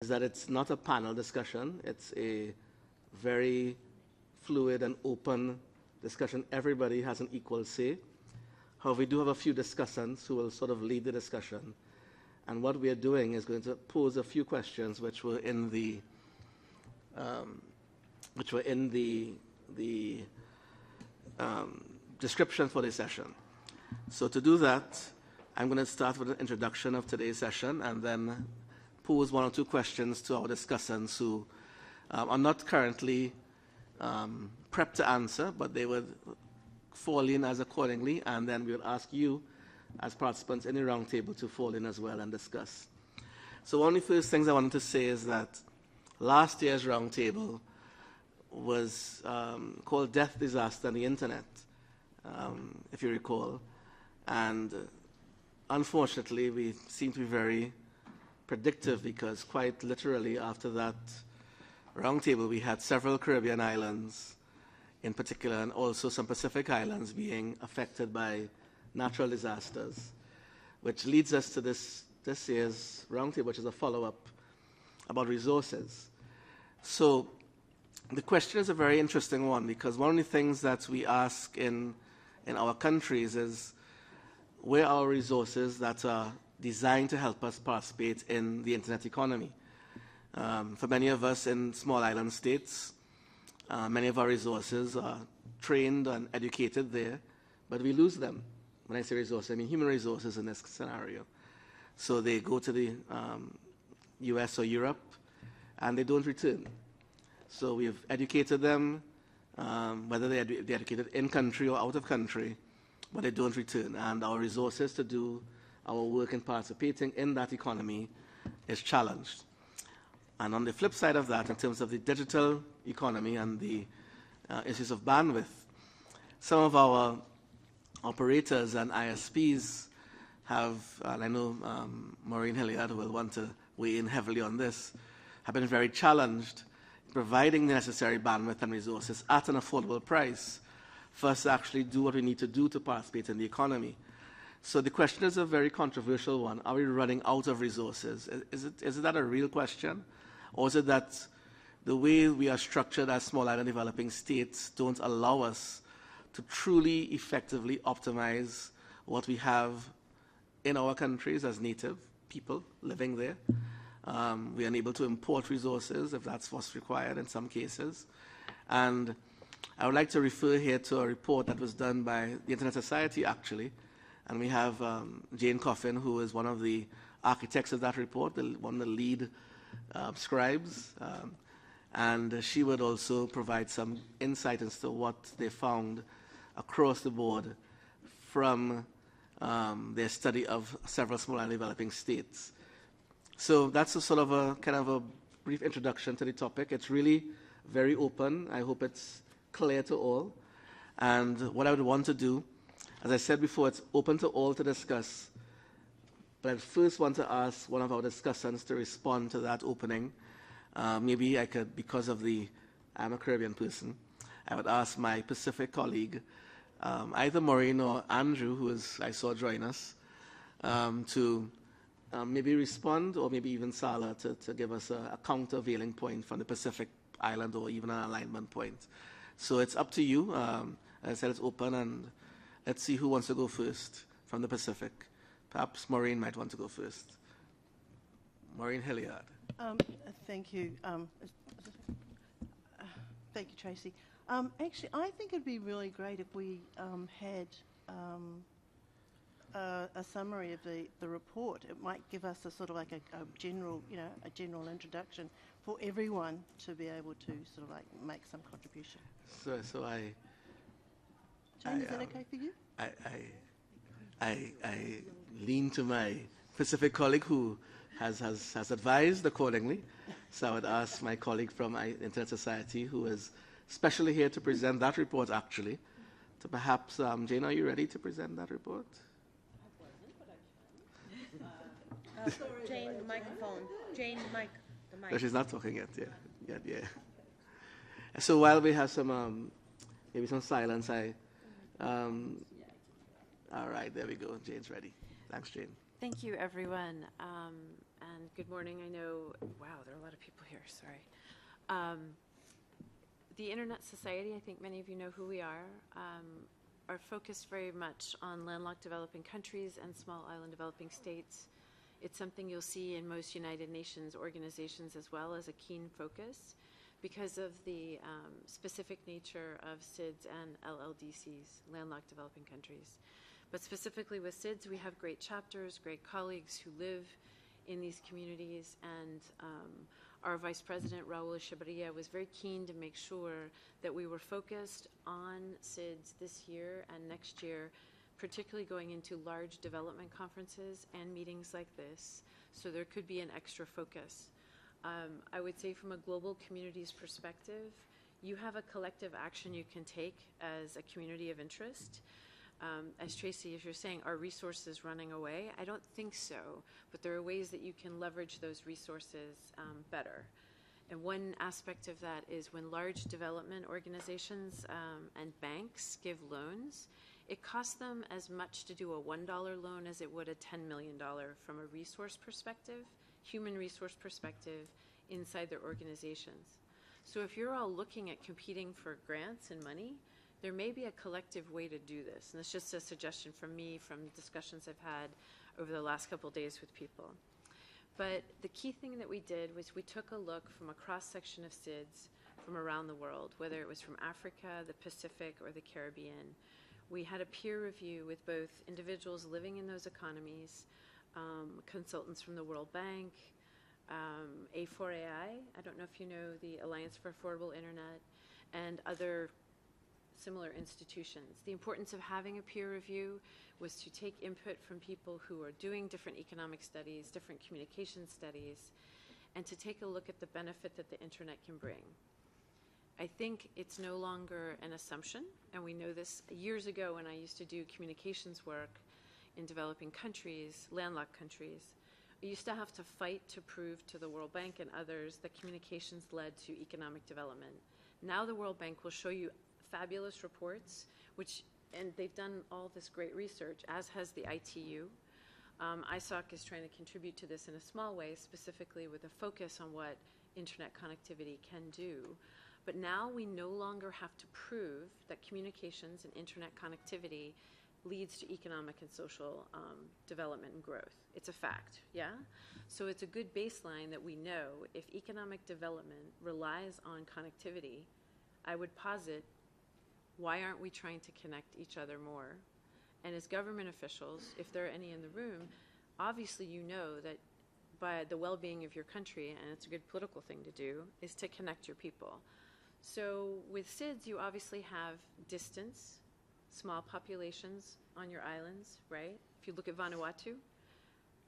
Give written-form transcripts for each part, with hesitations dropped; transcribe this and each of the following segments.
is that it's not a panel discussion. It's a very fluid and open discussion. Everybody has an equal say. However, we do have a few discussants who will sort of lead the discussion. And what we are doing is going to pose a few questions which were in the description for this session. So to do that, I'm going to start with an introduction of today's session and then pose one or two questions to our discussants who are not currently prepped to answer, but they would fall in as accordingly, and then we will ask you as participants in the roundtable to fall in as well and discuss. So one of the first things I wanted to say is that last year's roundtable was called Death, Disaster, and the Internet, if you recall. And unfortunately, we seem to be very predictive because quite literally after that roundtable, we had several Caribbean islands in particular, and also some Pacific islands being affected by natural disasters, which leads us to this year's roundtable, which is a follow-up about resources. So the question is a very interesting one because one of the things that we ask in our countries is where are our resources that are designed to help us participate in the internet economy. For many of us in small island states, many of our resources are trained and educated there, but we lose them. When I say resources, I mean human resources in this scenario. So they go to the US or Europe, and they don't return. So we've educated them, whether they're educated in country or out of country, but they don't return. And our resources to do our work in participating in that economy is challenged. And on the flip side of that, in terms of the digital economy and the issues of bandwidth, some of our operators and ISPs have, and I know Maureen Hilliard will want to weigh in heavily on this, have been very challenged providing the necessary bandwidth and resources at an affordable price for us to actually do what we need to do to participate in the economy. So the question is a very controversial one. Are we running out of resources? Is that a real question? Or is it that the way we are structured as small island developing states don't allow us to truly effectively optimize what we have in our countries as native people living there? We are unable to import resources if that's what's required in some cases. And I would like to refer here to a report that was done by the Internet Society, actually. And we have Jane Coffin, who is one of the architects of that report, one of the lead scribes. And she would also provide some insight as to what they found across the board from their study of several small and developing states. So that's a sort of a kind of a brief introduction to the topic. It's really very open. I hope it's clear to all. And what I would want to do, as I said before, it's open to all to discuss. But I first want to ask one of our discussants to respond to that opening. Maybe I could, because of I'm a Caribbean person, I would ask my Pacific colleague, either Maureen or Andrew, who I saw join us, to maybe respond, or maybe even Sala to give us a countervailing point from the Pacific Island or even an alignment point. So it's up to you. As I said, it's open, and let's see who wants to go first from the Pacific. Perhaps Maureen might want to go first. Maureen Hilliard. Thank you. Thank you, Tracy. Actually, I think it'd be really great if we had a summary of the report. It might give us a sort of like a general, a general introduction for everyone to be able to sort of like make some contribution. So Jane, is that okay for you? I lean to my Pacific colleague who has advised accordingly. So I would ask my colleague from Internet Society, who is specially here to present that report, actually, to perhaps, Jane, are you ready to present that report? Jane, the microphone. Jane, the mic. No, she's not talking yet. Yeah. So while we have some, maybe some silence, all right, there we go. Jane's ready. Thanks, Jane. Thank you, everyone, and good morning. I know, wow, there are people here, sorry. The Internet Society, I think many of you know who we are focused very much on landlocked developing countries and small island developing states. It's something you'll see in most United Nations organizations as well as a keen focus because of the specific nature of SIDS and LLDCs, landlocked developing countries. But specifically with SIDS, we have great chapters, great colleagues who live in these communities, and our Vice President, Raul Echevarria, was very keen to make sure that we were focused on SIDS this year and next year, particularly going into large development conferences and meetings like this, so there could be an extra focus. I would say from a global community's perspective, you have a collective action you can take as a community of interest. As Tracy, as you're saying, are resources running away? I don't think so, but there are ways that you can leverage those resources better. And one aspect of that is when large development organizations and banks give loans, it costs them as much to do a $1 loan as it would a $10 million from a resource perspective, human resource perspective, inside their organizations. So if you're all looking at competing for grants and money, there may be a collective way to do this. And it's just a suggestion from me from discussions I've had over the last couple of days with people. But the key thing that we did was we took a look from a cross-section of SIDS from around the world, whether it was from Africa, the Pacific, or the Caribbean. We had a peer review with both individuals living in those economies, consultants from the World Bank, A4AI, I don't know if you know the Alliance for Affordable Internet, and other similar institutions. The importance of having a peer review was to take input from people who are doing different economic studies, different communication studies, and to take a look at the benefit that the internet can bring. I think it's no longer an assumption, and we know this years ago when I used to do communications work in developing countries, landlocked countries. I used to have to fight to prove to the World Bank and others that communications led to economic development. Now the World Bank will show you fabulous reports, and they've done all this great research, as has the ITU. ISOC is trying to contribute to this in a small way, specifically with a focus on what internet connectivity can do. But now we no longer have to prove that communications and internet connectivity leads to economic and social development and growth. It's a fact, yeah? So it's a good baseline that we know if economic development relies on connectivity, I would posit, why aren't we trying to connect each other more? And as government officials, if there are any in the room, obviously you know that by the well-being of your country, and it's a good political thing to do, is to connect your people. So with SIDS, you obviously have distance, small populations on your islands, right? If you look at Vanuatu,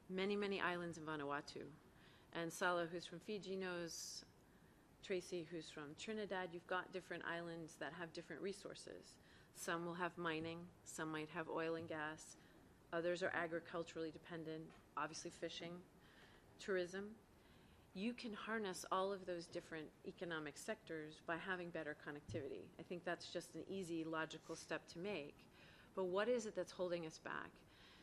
many, many islands in Vanuatu. And Sala, who's from Fiji, knows, Tracy, who's from Trinidad, you've got different islands that have different resources. Some will have mining, some might have oil and gas, others are agriculturally dependent, obviously fishing, tourism. You can harness all of those different economic sectors by having better connectivity. I think that's just an easy, logical step to make. But what is it that's holding us back?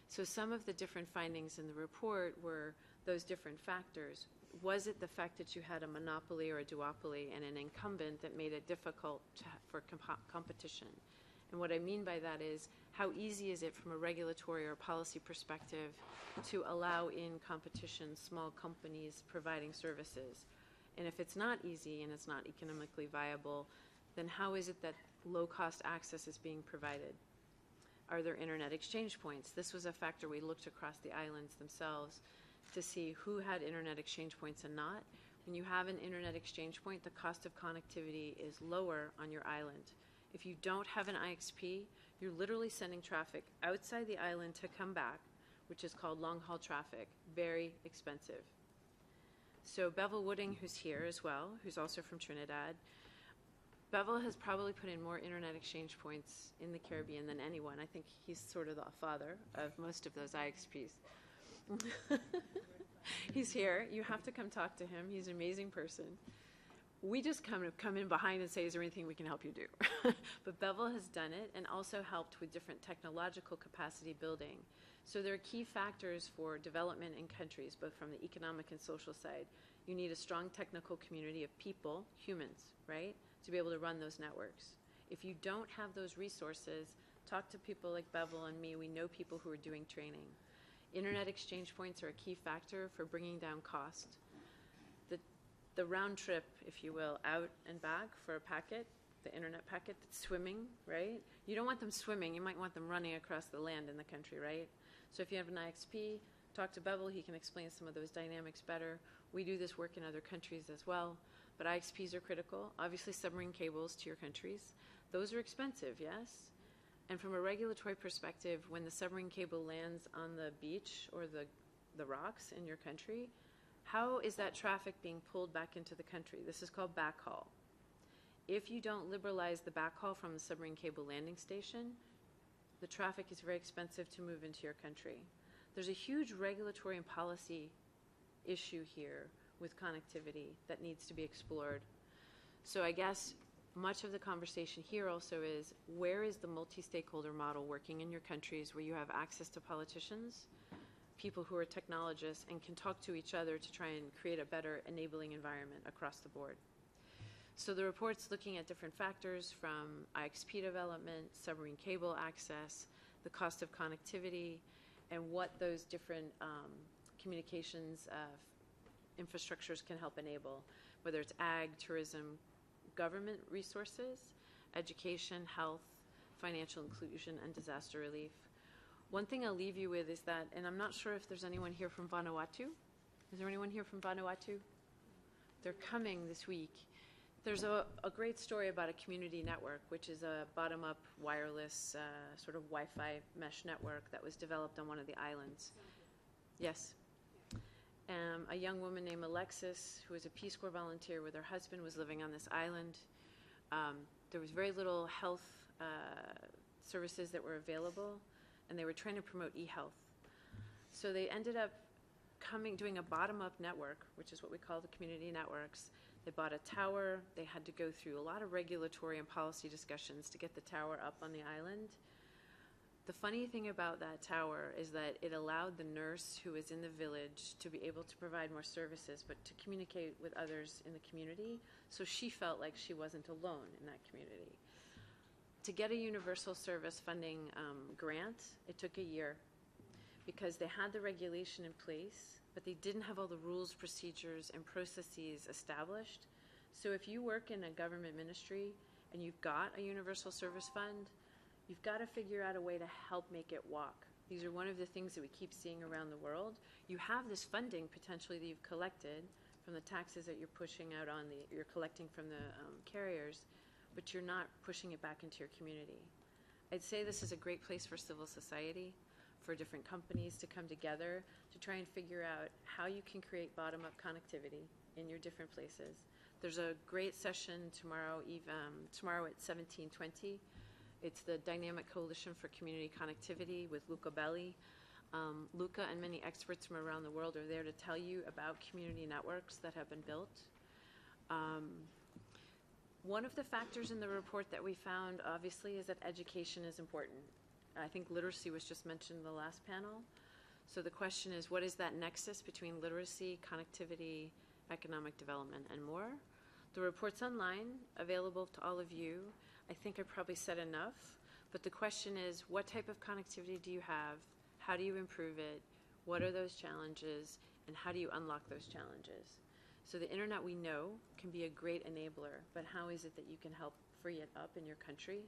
So some of the different findings in the report were those different factors. Was it the fact that you had a monopoly or a duopoly and an incumbent that made it difficult for competition? And what I mean by that is, how easy is it from a regulatory or policy perspective to allow in competition small companies providing services? And if it's not easy and it's not economically viable, then how is it that low-cost access is being provided? Are there internet exchange points? This was a factor we looked across the islands themselves to see who had internet exchange points and not. When you have an internet exchange point, the cost of connectivity is lower on your island. If you don't have an IXP, you're literally sending traffic outside the island to come back, which is called long-haul traffic, very expensive. So Bevel Wooding, who's here as well, who's also from Trinidad, Bevel has probably put in more internet exchange points in the Caribbean than anyone. I think he's sort of the father of most of those IXPs. He's here. You have to come talk to him. He's an amazing person. We just come in behind and say, is there anything we can help you do? But Bevel has done it and also helped with different technological capacity building. So there are key factors for development in countries, both from the economic and social side. you need a strong technical community of people, humans, right, to be able to run those networks. If you don't have those resources, talk to people like Bevel and me. We know people who are doing training. Internet exchange points are a key factor for bringing down cost. The round trip, if you will, out and back for a packet, the internet packet that's swimming, right? You don't want them swimming. You might want them running across the land in the country, right? So if you have an IXP, talk to Bevel. He can explain some of those dynamics better. We do this work in other countries as well, but IXPs are critical. Obviously, submarine cables to your countries. Those are expensive, yes? And from a regulatory perspective, when the submarine cable lands on the beach or the rocks in your country, how is that traffic being pulled back into the country? This is called backhaul. If you don't liberalize the backhaul from the submarine cable landing station, the traffic is very expensive to move into your country. There's a huge regulatory and policy issue here with connectivity that needs to be explored. So I guess much of the conversation here also is, where is the multi-stakeholder model working in your countries where you have access to politicians, people who are technologists, and can talk to each other to try and create a better enabling environment across the board? So the report's looking at different factors from IXP development, submarine cable access, the cost of connectivity, and what those different communications infrastructures can help enable, whether it's ag, tourism, government resources, education, health, financial inclusion, and disaster relief. One thing I'll leave you with is that, and I'm not sure if there's anyone here from Vanuatu. Is there anyone here from Vanuatu? They're coming this week. There's a great story about a community network, which is a bottom-up wireless sort of Wi-Fi mesh network that was developed on one of the islands. Yes. A young woman named Alexis, who was a Peace Corps volunteer with her husband, was living on this island. There was very little health services that were available, and they were trying to promote e-health. So they ended up doing a bottom-up network, which is what we call the community networks. They bought a tower. They had to go through a lot of regulatory and policy discussions to get the tower up on the island. The funny thing about that tower is that it allowed the nurse who was in the village to be able to provide more services, but to communicate with others in the community, so she felt like she wasn't alone in that community. To get a universal service funding grant, it took a year because they had the regulation in place, but they didn't have all the rules, procedures, and processes established. So if you work in a government ministry and you've got a universal service fund, you've got to figure out a way to help make it walk. These are one of the things that we keep seeing around the world. You have this funding potentially that you've collected from the taxes that you're pushing out on you're collecting from the carriers, but you're not pushing it back into your community. I'd say this is a great place for civil society, for different companies to come together to try and figure out how you can create bottom-up connectivity in your different places. There's a great session tomorrow at 17:20. It's the Dynamic Coalition for Community Connectivity with Luca Belli. Luca and many experts from around the world are there to tell you about community networks that have been built. One of the factors in the report that we found, obviously, is that education is important. I think literacy was just mentioned in the last panel. So the question is, what is that nexus between literacy, connectivity, economic development, and more? The report's online, available to all of you. I think I probably said enough, but the question is, what type of connectivity do you have? How do you improve it? What are those challenges? And how do you unlock those challenges? So the internet, we know, can be a great enabler, but how is it that you can help free it up in your country?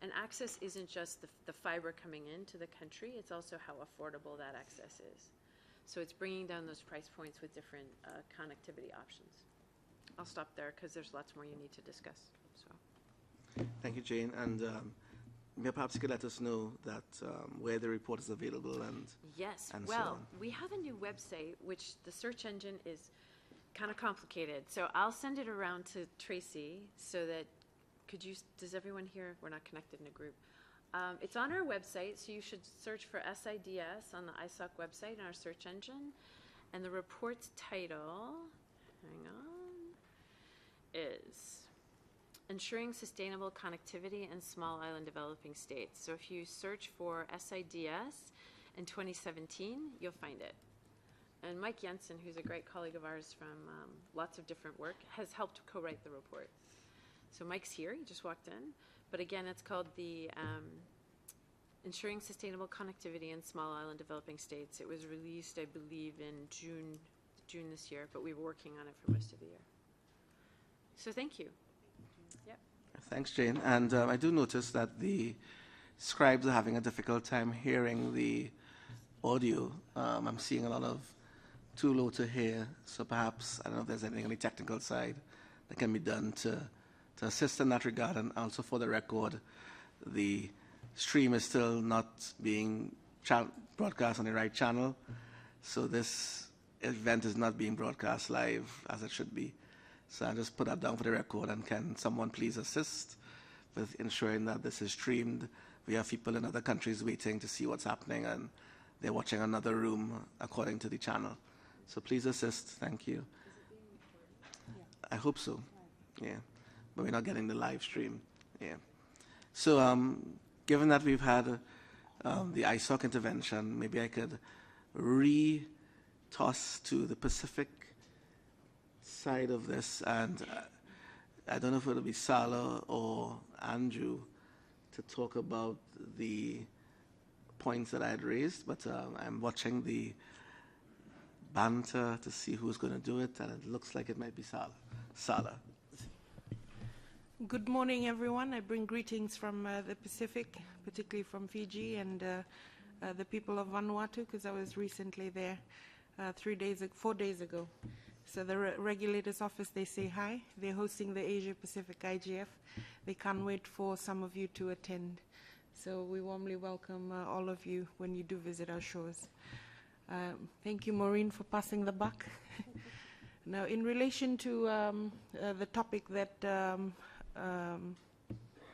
And access isn't just the fiber coming into the country, it's also how affordable that access is. So it's bringing down those price points with different connectivity options. I'll stop there because there's lots more you need to discuss. So. Thank you, Jane. And perhaps you could let us know that where the report is available and yes. And well, so on. we have a new website, which the search engine is kind of complicated. So I'll send it around to Tracy so that does everyone here? We're not connected in a group. It's on our website, so you should search for SIDS on the ISOC website in our search engine. And the report's title, hang on, is Ensuring Sustainable Connectivity in Small Island Developing States. So if you search for SIDS in 2017, you'll find it. And Mike Jensen, who's a great colleague of ours from lots of different work, has helped co-write the report. So Mike's here, he just walked in. But again, it's called the Ensuring Sustainable Connectivity in Small Island Developing States. It was released, I believe, in June this year, but we were working on it for most of the year. So thank you. Yep. Thanks, Jane. And I do notice that the scribes are having a difficult time hearing the audio. I'm seeing a lot of too low to hear, so perhaps, I don't know if there's anything on the technical side that can be done to assist in that regard. And also for the record, the stream is still not being broadcast on the right channel, so this event is not being broadcast live as it should be. So I'll just put that down for the record, and can someone please assist with ensuring that this is streamed? We have people in other countries waiting to see what's happening, and they're watching another room according to the channel. So please assist. Thank you. I hope so. Yeah. But we're not getting the live stream. Yeah. So given that we've had the ISOC intervention, maybe I could re-toss to the Pacific side of this, and I don't know if it'll be Sala or Andrew to talk about the points that I had raised, but I'm watching the banter to see who's going to do it, and it looks like it might be Sala. Good morning, everyone. I bring greetings from the Pacific, particularly from Fiji and the people of Vanuatu, because I was recently there 4 days ago. So the regulator's office, they say hi. They're hosting the Asia Pacific IGF. They can't wait for some of you to attend. So we warmly welcome all of you when you do visit our shores. Thank you, Maureen, for passing the buck. Now, in relation to the topic that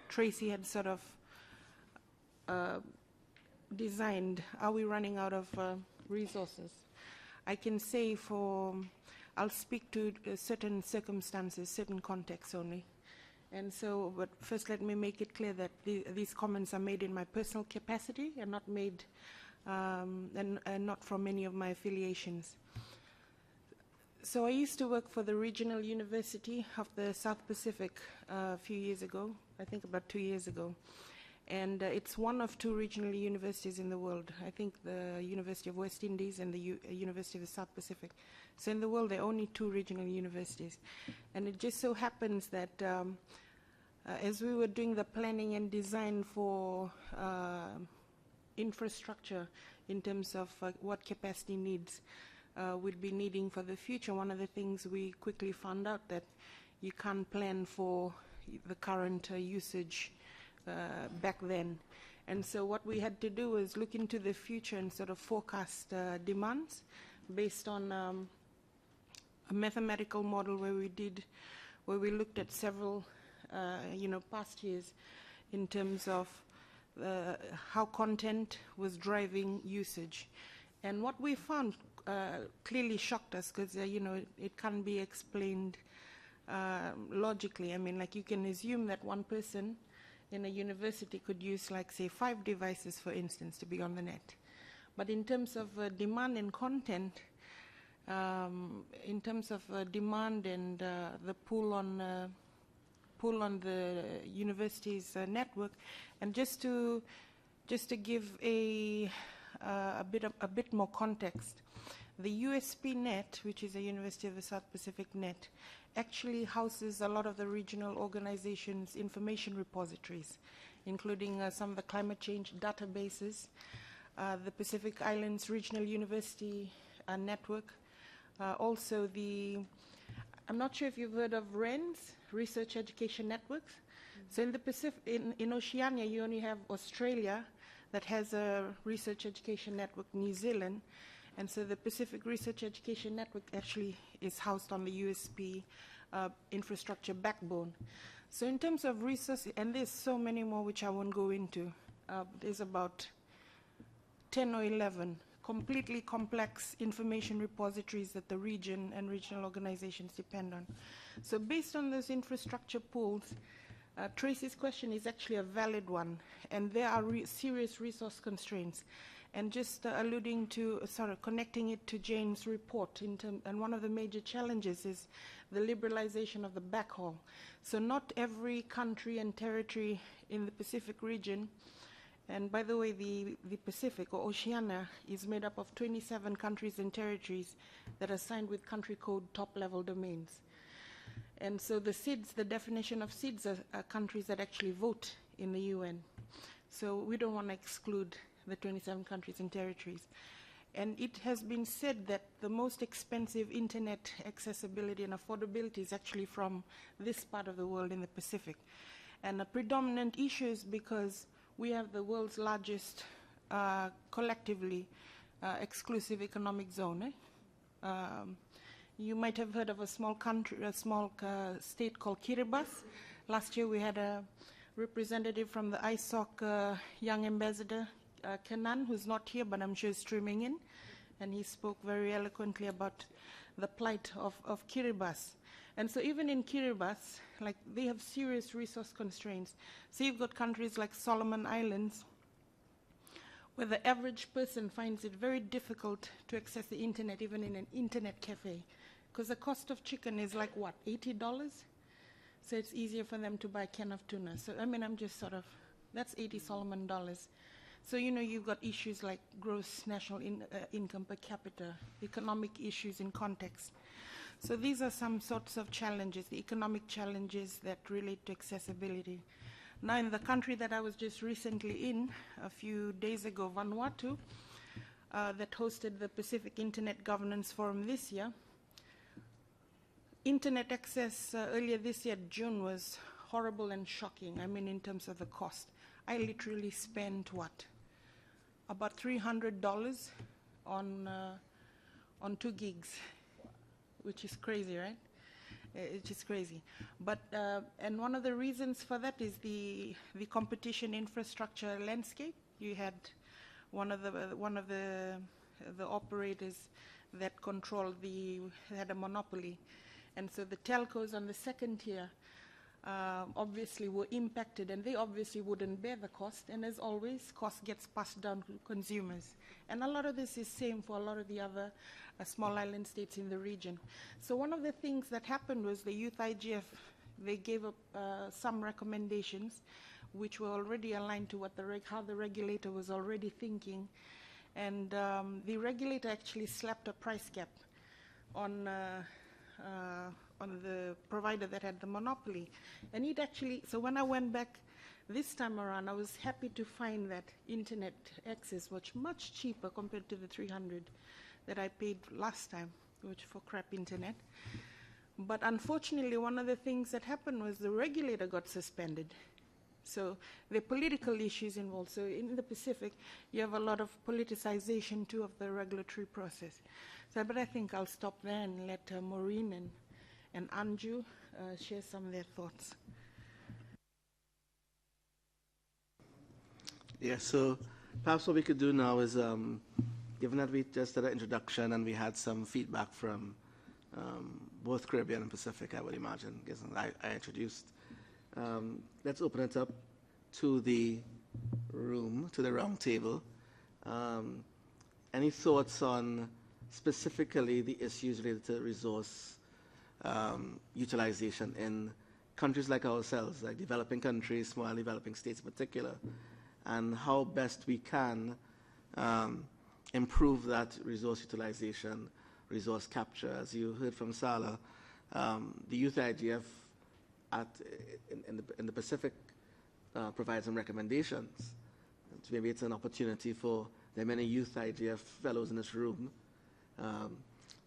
Tracy had sort of designed, are we running out of resources? I can say I'll speak to certain circumstances, certain contexts only. And so, but first let me make it clear that these comments are made in my personal capacity and not made, and not from any of my affiliations. So I used to work for the Regional University of the South Pacific a few years ago, I think about 2 years ago. And it's one of 2 regional universities in the world. I think the University of West Indies and the University of the South Pacific. So in the world, there are only 2 regional universities. And it just so happens that as we were doing the planning and design for infrastructure in terms of what capacity needs we'd be needing for the future, one of the things we quickly found out that you can't plan for the current usage back then. And so what we had to do was look into the future and sort of forecast demands based on a mathematical model where we looked at several past years in terms of how content was driving usage. And what we found clearly shocked us, because it can't be explained logically. I mean, like, you can assume that one person in a university could use, like, say, 5 devices, for instance, to be on the net. But in terms of demand and content, in terms of demand and the pull on the university's network, and just to give a bit more context, the USP net, which is a University of the South Pacific net, actually houses a lot of the regional organizations' information repositories, including some of the climate change databases, the Pacific Islands Regional University network, also I'm not sure if you've heard of RENS, Research Education Networks. So in the Pacific, in Oceania, you only have Australia that has a research education network, New Zealand, and so the Pacific Research Education Network actually is housed on the USP infrastructure backbone. So in terms of resources, and there's so many more which I won't go into, there's about 10 or 11 completely complex information repositories that the region and regional organizations depend on. So based on those infrastructure pools, Tracy's question is actually a valid one, and there are serious resource constraints. And just alluding to, connecting it to Jane's report, and one of the major challenges is the liberalization of the backhaul. So not every country and territory in the Pacific region, and by the way, the Pacific, or Oceania, is made up of 27 countries and territories that are signed with country code top-level domains. And so the SIDS, the definition of SIDS are countries that actually vote in the UN. So we don't want to exclude the 27 countries and territories. And it has been said that the most expensive internet accessibility and affordability is actually from this part of the world in the Pacific. And a predominant issue is because we have the world's largest collectively exclusive economic zone. You might have heard of a small country, a small state called Kiribati. Last year we had a representative from the ISOC young ambassador, Kenan, who's not here, but I'm sure streaming in, and he spoke very eloquently about the plight of Kiribati. And so even in Kiribati, like, they have serious resource constraints. So you've got countries like Solomon Islands, where the average person finds it very difficult to access the internet, even in an internet cafe, because the cost of chicken is like, what, $80? So it's easier for them to buy a can of tuna. So, I mean, I'm just sort of, that's 80 Solomon dollars. So, you know, you've got issues like gross national income per capita, economic issues in context. So these are some sorts of challenges, the economic challenges that relate to accessibility. Now, in the country that I was just recently in, a few days ago, Vanuatu, that hosted the Pacific Internet Governance Forum this year, internet access earlier this year, June, was horrible and shocking. I mean, in terms of the cost. I literally spent, what, about $300 on 2 gigs, which is crazy, right? It's just crazy. But, and one of the reasons for that is the competition infrastructure landscape. You had one of the operators that controlled had a monopoly. And so the telcos on the second tier obviously were impacted, and they obviously wouldn't bear the cost. And as always, cost gets passed down to consumers. And a lot of this is same for a lot of the other small island states in the region. So one of the things that happened was the Youth IGF, they gave up some recommendations which were already aligned to what how the regulator was already thinking. And the regulator actually slapped a price cap on the provider that had the monopoly. And it actually, so when I went back this time around, I was happy to find that internet access was much cheaper compared to the $300 that I paid last time, which for crap internet. But unfortunately, one of the things that happened was the regulator got suspended. So there are political issues involved. So in the Pacific, you have a lot of politicization too of the regulatory process. So, but I think I'll stop there and let Maureen and Anju share some of their thoughts. Yeah, so perhaps what we could do now is, given that we just did an introduction and we had some feedback from both Caribbean and Pacific, I would imagine, because I introduced, let's open it up to the room, to the round table. Any thoughts on specifically the issues related to resource utilization in countries like ourselves, like developing countries, small developing states in particular, and how best we can improve that resource utilization, resource capture? As you heard from Sala, the Youth IGF in the Pacific provides some recommendations. So maybe it's an opportunity for the many Youth IGF fellows in this room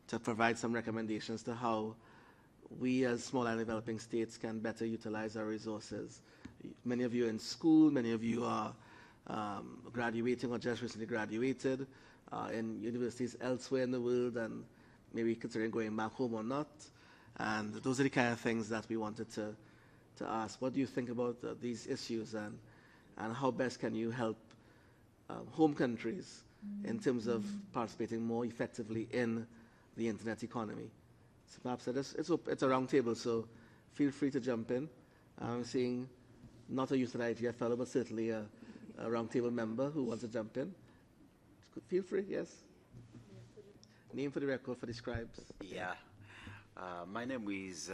to provide some recommendations to how we as small and developing states can better utilize our resources. Many of you are in school, many of you are graduating or just recently graduated in universities elsewhere in the world and maybe considering going back home or not. And those are the kind of things that we wanted to ask. What do you think about these issues, and how best can you help home countries in terms of participating more effectively in the internet economy? So perhaps it's a round table, so feel free to jump in. I'm seeing not a Youth at IGF fellow, but certainly a round table member who wants to jump in. Feel free, yes. Name for the record for the scribes. Yeah. My name is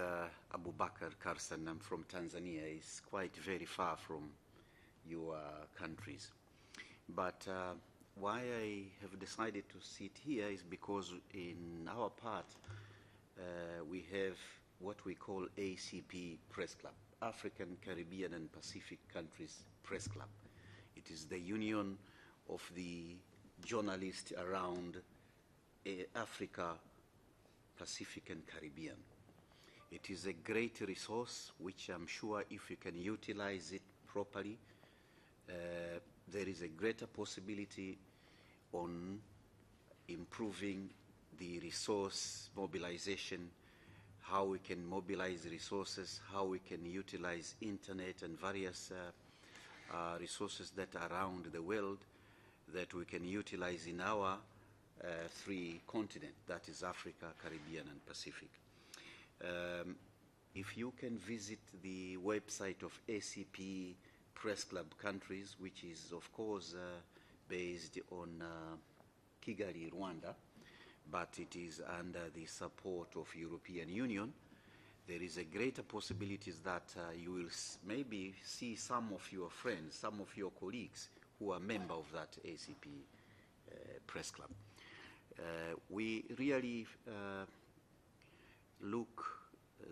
Abubakar Karsan. I'm from Tanzania. It's quite very far from your countries. But why I have decided to sit here is because in our part, we have what we call ACP Press Club, African, Caribbean, and Pacific Countries Press Club. It is the union of the journalists around Africa, Pacific, and Caribbean. It is a great resource which I'm sure if you can utilize it properly, there is a greater possibility on improving the resource mobilization, how we can mobilize resources, how we can utilize internet and various resources that are around the world that we can utilize in our three continents, that is Africa, Caribbean, and Pacific. If you can visit the website of ACP Press Club countries, which is of course based on Kigali, Rwanda, but it is under the support of European Union, there is a greater possibilities that you will maybe see some of your friends, some of your colleagues who are member of that ACP Press Club. We really look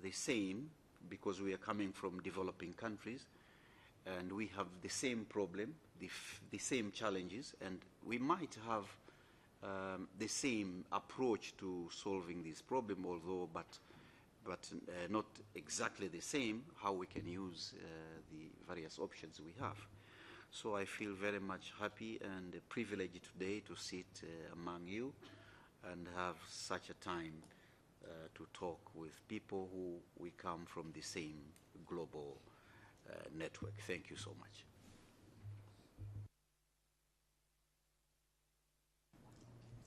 the same because we are coming from developing countries and we have the same problem, the same challenges, and we might have the same approach to solving this problem, although but not exactly the same, how we can use the various options we have. So I feel very much happy and privileged today to sit among you and have such a time to talk with people who we come from the same global network. Thank you so much.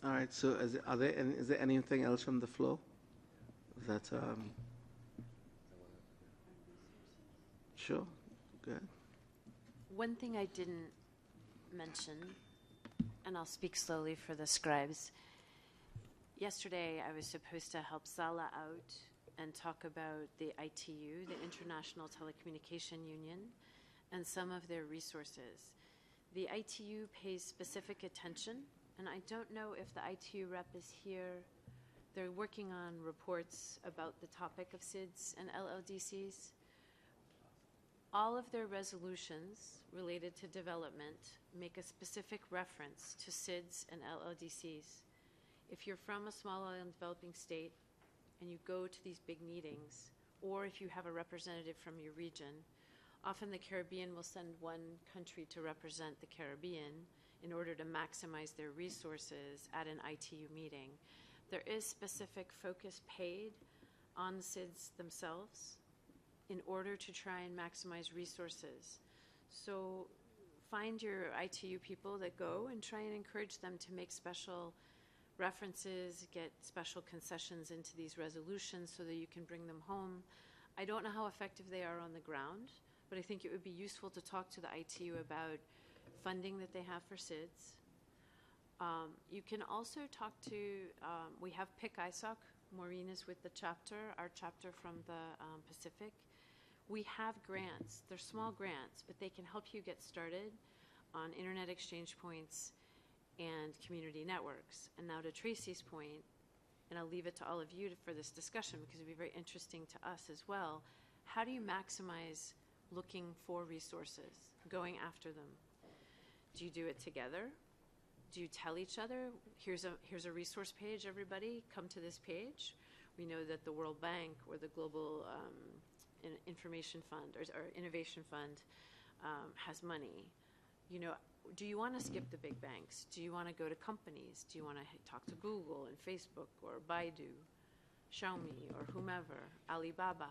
All right, so is there anything else from the floor that, sure, go ahead. One thing I didn't mention, and I'll speak slowly for the scribes. Yesterday, I was supposed to help Sala out and talk about the ITU, the International Telecommunication Union, and some of their resources. The ITU pays specific attention, and I don't know if the ITU rep is here. They're working on reports about the topic of SIDS and LLDCs. All of their resolutions related to development make a specific reference to SIDS and LLDCs. If you're from a small island developing state and you go to these big meetings, or if you have a representative from your region, often the Caribbean will send one country to represent the Caribbean in order to maximize their resources at an ITU meeting. There is specific focus paid on the SIDS themselves in order to try and maximize resources. So find your ITU people that go and try and encourage them to make special references, get special concessions into these resolutions so that you can bring them home. I don't know how effective they are on the ground, but I think it would be useful to talk to the ITU about funding that they have for SIDS. You can also talk to, we have PIC ISOC, Maureen is with the chapter, our chapter from the Pacific. We have grants, they're small grants, but they can help you get started on internet exchange points and community networks. And now to Tracy's point, and I'll leave it to all of you for this discussion because it'll be very interesting to us as well, how do you maximize looking for resources, going after them? Do you do it together? Do you tell each other, here's a resource page, everybody, come to this page? We know that the World Bank or the Global Information Fund or Innovation Fund has money. You know, do you want to skip the big banks? Do you want to go to companies? Do you want to talk to Google and Facebook or Baidu, Xiaomi or whomever, Alibaba?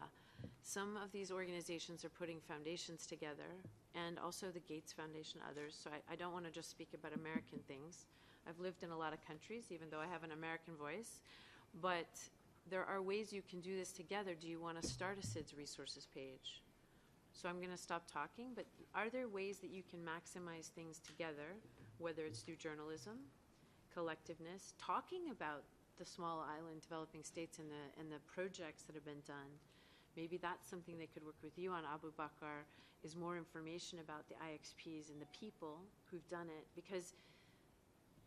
Some of these organizations are putting foundations together, and also the Gates Foundation, others. So I don't want to just speak about American things. I've lived in a lot of countries, even though I have an American voice. But there are ways you can do this together. Do you want to start a SIDS resources page? So I'm going to stop talking, but are there ways that you can maximize things together, whether it's through journalism, collectiveness, talking about the small island developing states and the projects that have been done. Maybe that's something they could work with you on, Abu Bakr, is more information about the IXPs and the people who've done it, because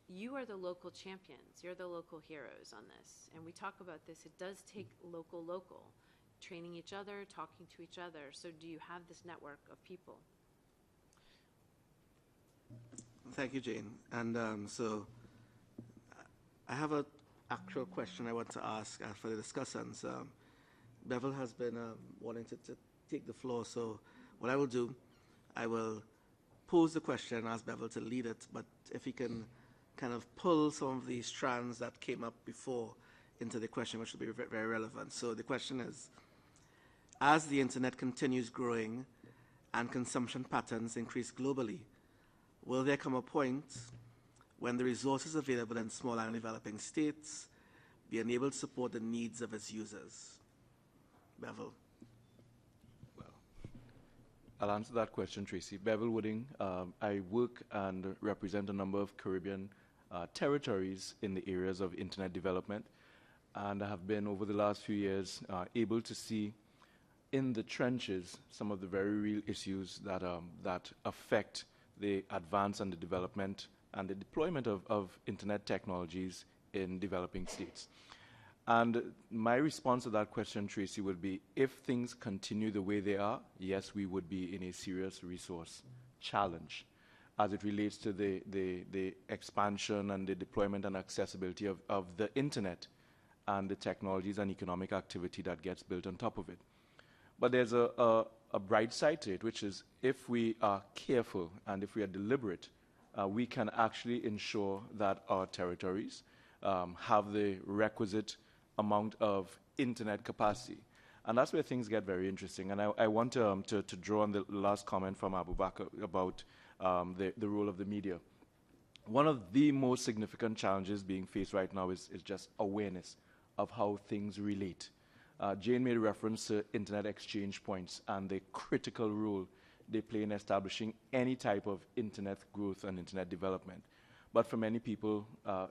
you are the local champions, you're the local heroes on this. And we talk about this, it does take local, training each other, talking to each other. So do you have this network of people? Thank you, Jane. And so I have an actual question I want to ask for the discussants. Bevel has been wanting to take the floor, so what I will do, I will pose the question and ask Bevel to lead it, but if he can kind of pull some of these strands that came up before into the question, which will be very relevant. So the question is, as the internet continues growing and consumption patterns increase globally, will there come a point when the resources available in small and developing states be unable to support the needs of its users? Bevel. I'll answer that question, Tracy. Bevel Wooding. I work and represent a number of Caribbean territories in the areas of internet development, and I have been, over the last few years, able to see in the trenches some of the very real issues that affect the advance and the development and the deployment of internet technologies in developing states. And my response to that question, Tracy, would be, if things continue the way they are, yes, we would be in a serious resource challenge as it relates to the expansion and the deployment and accessibility of the internet and the technologies and economic activity that gets built on top of it. But there's a bright side to it, which is if we are careful and if we are deliberate, we can actually ensure that our territories have the requisite amount of internet capacity. And that's where things get very interesting. And I want to draw on the last comment from Abu Bakr about the role of the media. One of the most significant challenges being faced right now is just awareness of how things relate. Jane made reference to internet exchange points and the critical role they play in establishing any type of internet growth and internet development. But for many people,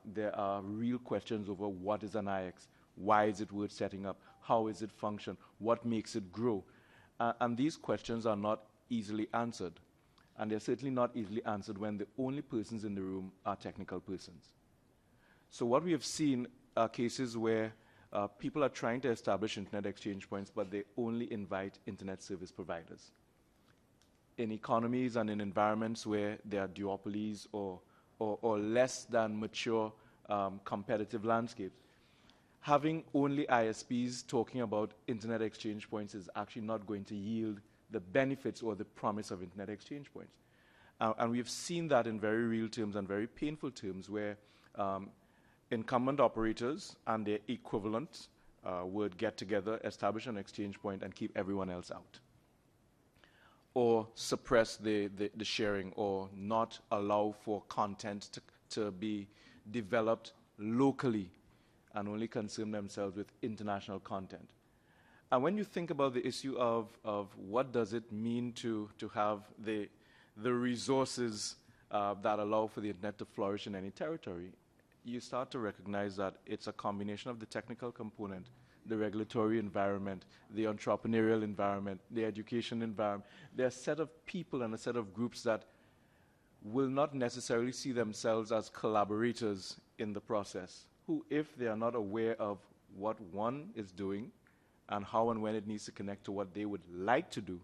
there are real questions over what is an IX, why is it worth setting up, how is it function, what makes it grow. And these questions are not easily answered. And they're certainly not easily answered when the only persons in the room are technical persons. So what we have seen are cases where people are trying to establish internet exchange points, but they only invite internet service providers. In economies and in environments where there are duopolies or less than mature competitive landscapes, having only ISPs talking about internet exchange points is actually not going to yield the benefits or the promise of internet exchange points. And we've seen that in very real terms and very painful terms where incumbent operators and their equivalents would get together, establish an exchange point, and keep everyone else out. Or suppress the sharing, or not allow for content to be developed locally and only concern themselves with international content. And when you think about the issue of what does it mean to have the resources that allow for the internet to flourish in any territory, you start to recognize that it's a combination of the technical component, the regulatory environment, the entrepreneurial environment, the education environment. There are a set of people and a set of groups that will not necessarily see themselves as collaborators in the process, who, if they are not aware of what one is doing and how and when it needs to connect to what they would like to do,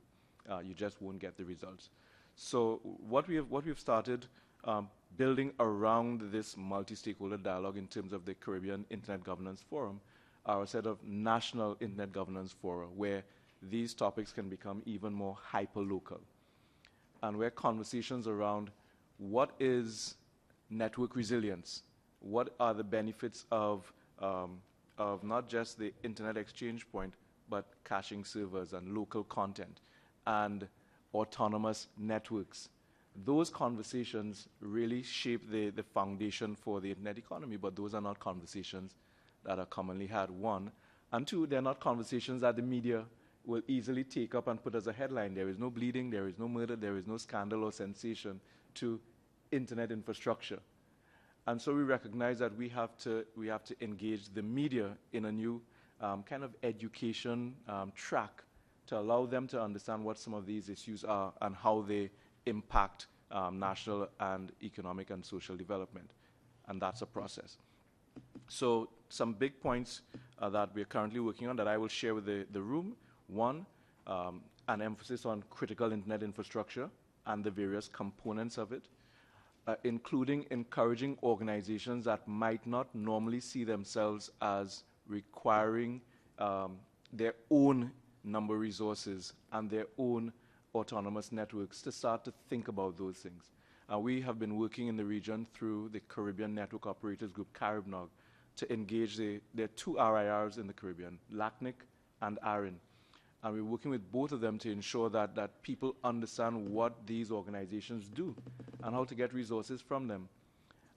you just won't get the results. So what we've started building around this multi-stakeholder dialogue in terms of the Caribbean Internet Governance Forum are a set of national internet governance fora where these topics can become even more hyper-local, and where conversations around what is network resilience, what are the benefits of not just the internet exchange point, but caching servers and local content and autonomous networks. Those conversations really shape the foundation for the internet economy, but those are not conversations that are commonly had, one. And two, they're not conversations that the media will easily take up and put as a headline. There is no bleeding, there is no murder, there is no scandal or sensation to internet infrastructure. And so we recognize that we have to engage the media in a new kind of education track to allow them to understand what some of these issues are and how they impact national and economic and social development. And that's a process. So some big points that we're currently working on that I will share with the room. One, an emphasis on critical internet infrastructure and the various components of it, including encouraging organizations that might not normally see themselves as requiring their own number resources and their own autonomous networks to start to think about those things. We have been working in the region through the Caribbean Network Operators Group, CARIBNOG, to engage there are two RIRs in the Caribbean, LACNIC and ARIN. And we're working with both of them to ensure that people understand what these organizations do and how to get resources from them.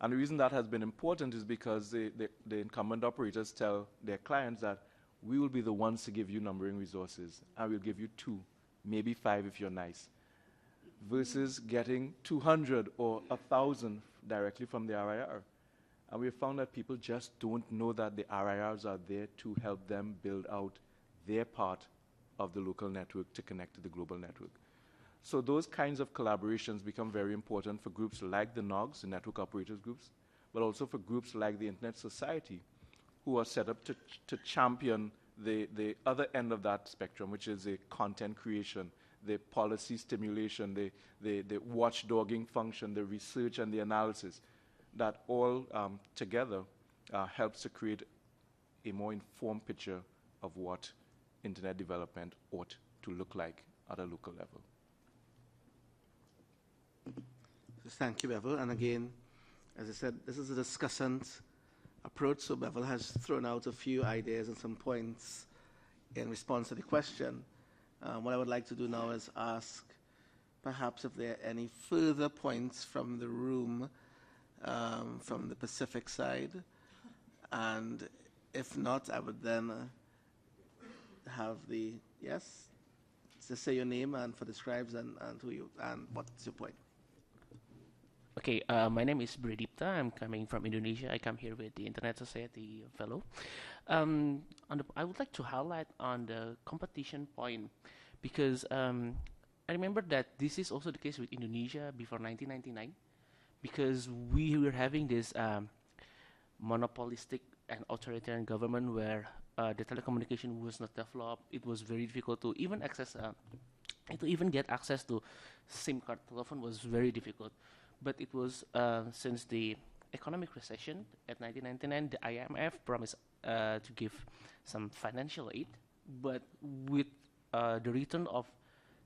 And the reason that has been important is because the incumbent operators tell their clients that we will be the ones to give you numbering resources, and we'll give you 2, maybe 5 if you're nice, versus getting 200 or 1,000 directly from the RIR. And we have found that people just don't know that the RIRs are there to help them build out their part of the local network to connect to the global network. So those kinds of collaborations become very important for groups like the NOGs, the Network Operators Groups, but also for groups like the Internet Society, who are set up to champion the other end of that spectrum, which is the content creation, the policy stimulation, the watchdogging function, the research and the analysis, that all together helps to create a more informed picture of what internet development ought to look like at a local level. Thank you, Bevel. And again, as I said, this is a discussant approach, so Bevel has thrown out a few ideas and some points in response to the question. What I would like to do now is ask perhaps if there are any further points from the room, from the Pacific side, and if not, I would then have the, yes, just say your name and for the scribes and who you, and what's your point. Okay, my name is Bridipta. I'm coming from Indonesia. I come here with the Internet Society fellow. I would like to highlight on the competition point because I remember that this is also the case with Indonesia before 1999 because we were having this monopolistic and authoritarian government where the telecommunication was not developed. It was very difficult to even access, to even get access to SIM card telephone was very difficult. But it was since the economic recession at 1999, the IMF promised to give some financial aid, but with the return of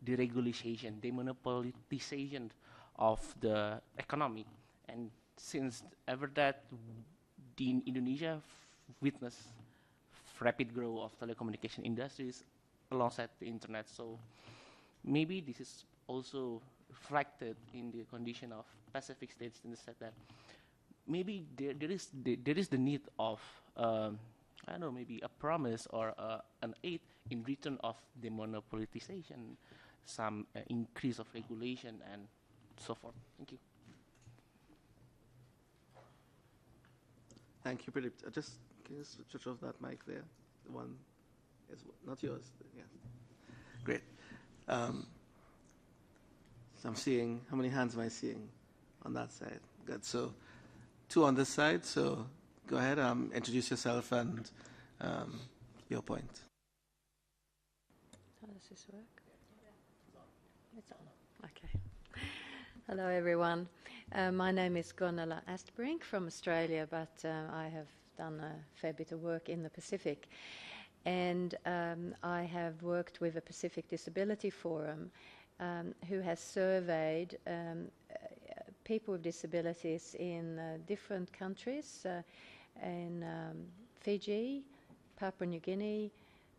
deregulation, demonopolization of the economy, and since ever that, the Indonesia witnessed rapid growth of telecommunication industries alongside the internet. So maybe this is also reflected in the condition of Pacific states in the sense that maybe there is the need of I don't know, maybe a promise or an aid in return of demonopolization, some increase of regulation and so forth. Thank you. Thank you, Philip. Just can you switch off that mic there? The one is not yours. Yeah. Great. So I'm seeing, how many hands am I seeing on that side? Good. So 2 on this side. So go ahead, introduce yourself and your point. How does this work? It's on. Okay. Hello, everyone. My name is Gonala Astbrink from Australia, but I have done a fair bit of work in the Pacific. And I have worked with the Pacific Disability Forum, who has surveyed people with disabilities in different countries, in Fiji, Papua New Guinea,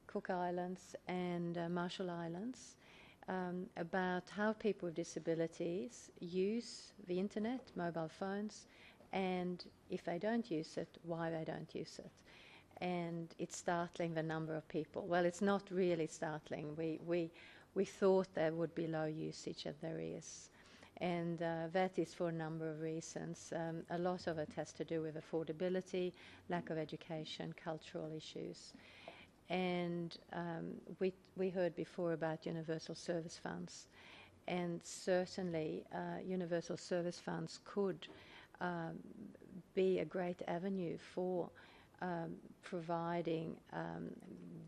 Cook Islands, and Marshall Islands, about how people with disabilities use the internet, mobile phones, and if they don't use it, why they don't use it. And it's startling, the number of people. Well, it's not really startling. We thought there would be low usage, and there is. And that is for a number of reasons. A lot of it has to do with affordability, lack of education, cultural issues. And we heard before about universal service funds. And certainly universal service funds could be a great avenue for providing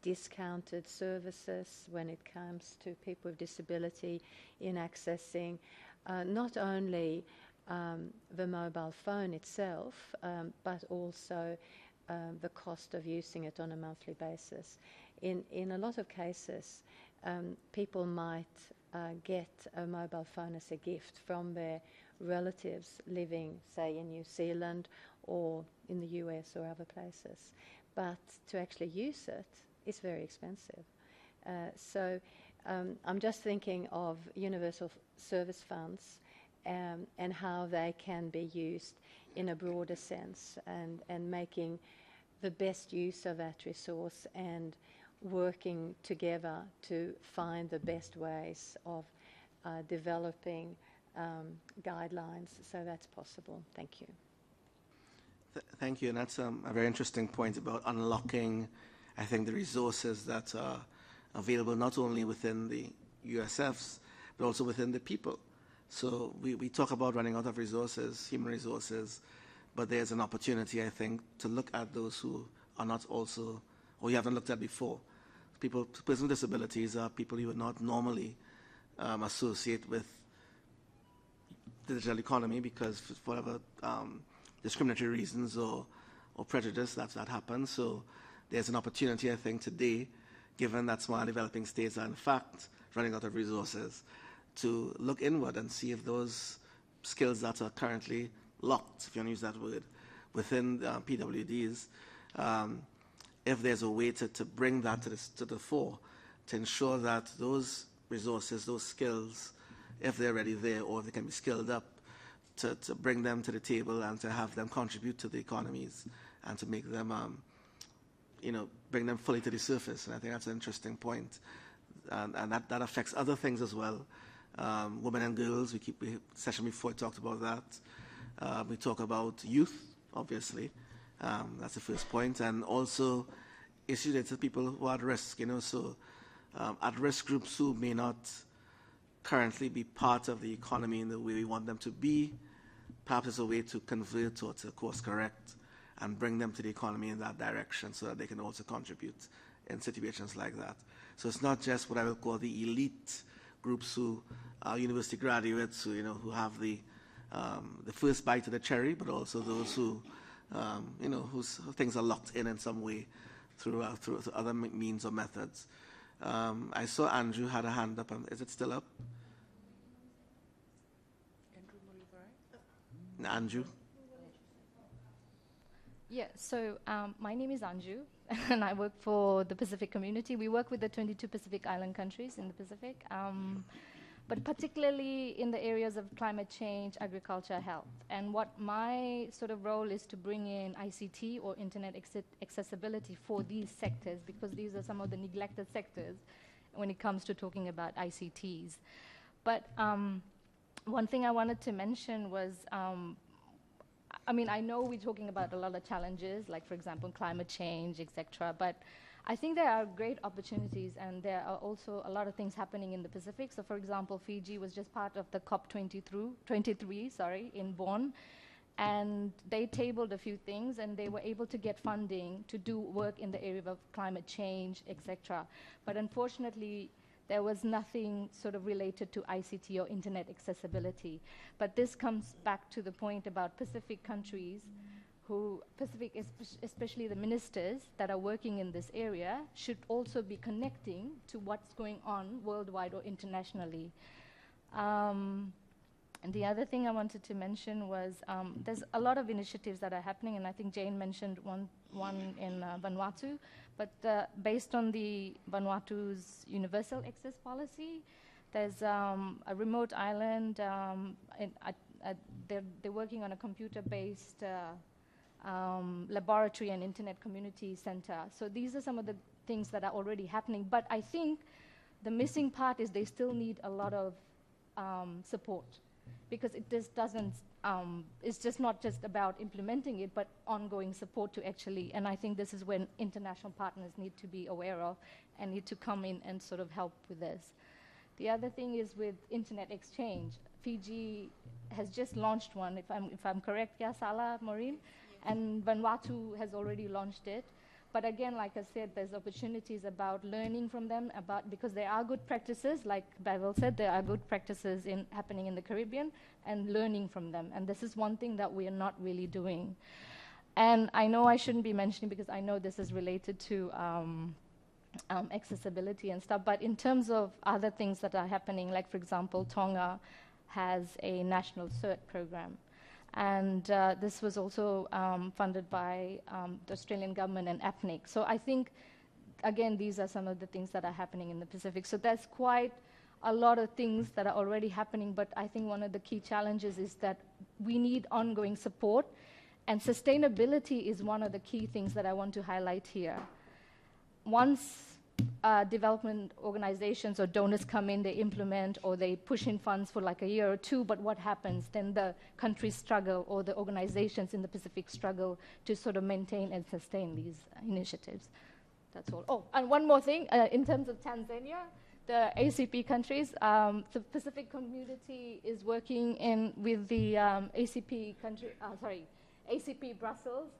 discounted services when it comes to people with disability in accessing not only the mobile phone itself, but also the cost of using it on a monthly basis. In a lot of cases, people might get a mobile phone as a gift from their relatives living, say, in New Zealand or in the US or other places. But to actually use it is very expensive. So I'm just thinking of universal service funds and how they can be used in a broader sense, and making the best use of that resource and working together to find the best ways of developing guidelines so that's possible. Thank you. Thank you, and that's a very interesting point about unlocking, I think, the resources that are available not only within the USFs, but also within the people. So we talk about running out of resources, human resources, but there's an opportunity, I think, to look at those who are not also, or you haven't looked at before. People with disabilities are people you would not normally associate with the digital economy because for whatever discriminatory reasons or prejudice that happens. So there's an opportunity, I think, today, given that small developing states are in fact running out of resources, to look inward and see if those skills that are currently locked, if you want to use that word, within PWDs, if there's a way to bring that to the fore, to ensure that those resources, those skills, if they're already there or if they can be skilled up, to bring them to the table and to have them contribute to the economies and to make them, bring them fully to the surface. And I think that's an interesting point. And that affects other things as well. Women and girls, session before we talked about that. We talk about youth, obviously. That's the first point. And also issues related to people who are at risk, so at-risk groups who may not currently be part of the economy in the way we want them to be. Perhaps it's a way to convert or to course correct and bring them to the economy in that direction so that they can also contribute in situations like that. So it's not just what I would call the elite groups who are university graduates who have the first bite of the cherry, but also those who whose things are locked in some way through other means or methods. I saw Andrew had a hand up. Is it still up? Andrew? Yeah, so my name is Anju, and I work for the Pacific community. We work with the 22 Pacific Island countries in the Pacific, but particularly in the areas of climate change, agriculture, health. And what my sort of role is to bring in ICT or internet accessibility for these sectors, because these are some of the neglected sectors when it comes to talking about ICTs. But one thing I wanted to mention was, I know we're talking about a lot of challenges, like, for example, climate change, etc., but I think there are great opportunities, and there are also a lot of things happening in the Pacific. So, for example, Fiji was just part of the COP23 in Bonn, and they tabled a few things, and they were able to get funding to do work in the area of climate change, etc. But unfortunately, there was nothing sort of related to ICT or internet accessibility. But this comes back to the point about Pacific countries especially the ministers that are working in this area, should also be connecting to what's going on worldwide or internationally. And the other thing I wanted to mention was there's a lot of initiatives that are happening, and I think Jane mentioned one in Vanuatu, but based on the Vanuatu's universal access policy, there's a remote island, they're working on a computer-based laboratory and internet community center. So these are some of the things that are already happening, but I think the missing part is they still need a lot of support. because it just doesn't, it's just not just about implementing it, but ongoing support to actually, and I think this is when international partners need to be aware of and need to come in and sort of help with this. The other thing is with internet exchange. Fiji has just launched one, if I'm correct, yeah, Salah, Maureen? And Vanuatu has already launched it. But again, like I said, there's opportunities about learning from them, because there are good practices, like Bevel said, there are good practices happening in the Caribbean, and learning from them. And this is one thing that we are not really doing. And I know I shouldn't be mentioning, because I know this is related to accessibility and stuff, but in terms of other things that are happening, like for example, Tonga has a national cert program. And this was also funded by the Australian government and APNIC. So I think, again, these are some of the things that are happening in the Pacific. So there's quite a lot of things that are already happening, but I think one of the key challenges is that we need ongoing support, and sustainability is one of the key things that I want to highlight here. Once development organizations or donors come in, they implement or they push in funds for like a year or two, but what happens? Then the countries struggle, or the organizations in the Pacific struggle to sort of maintain and sustain these initiatives. That's all. Oh, and one more thing, in terms of Tanzania, the ACP countries, the Pacific community is working with the ACP Brussels,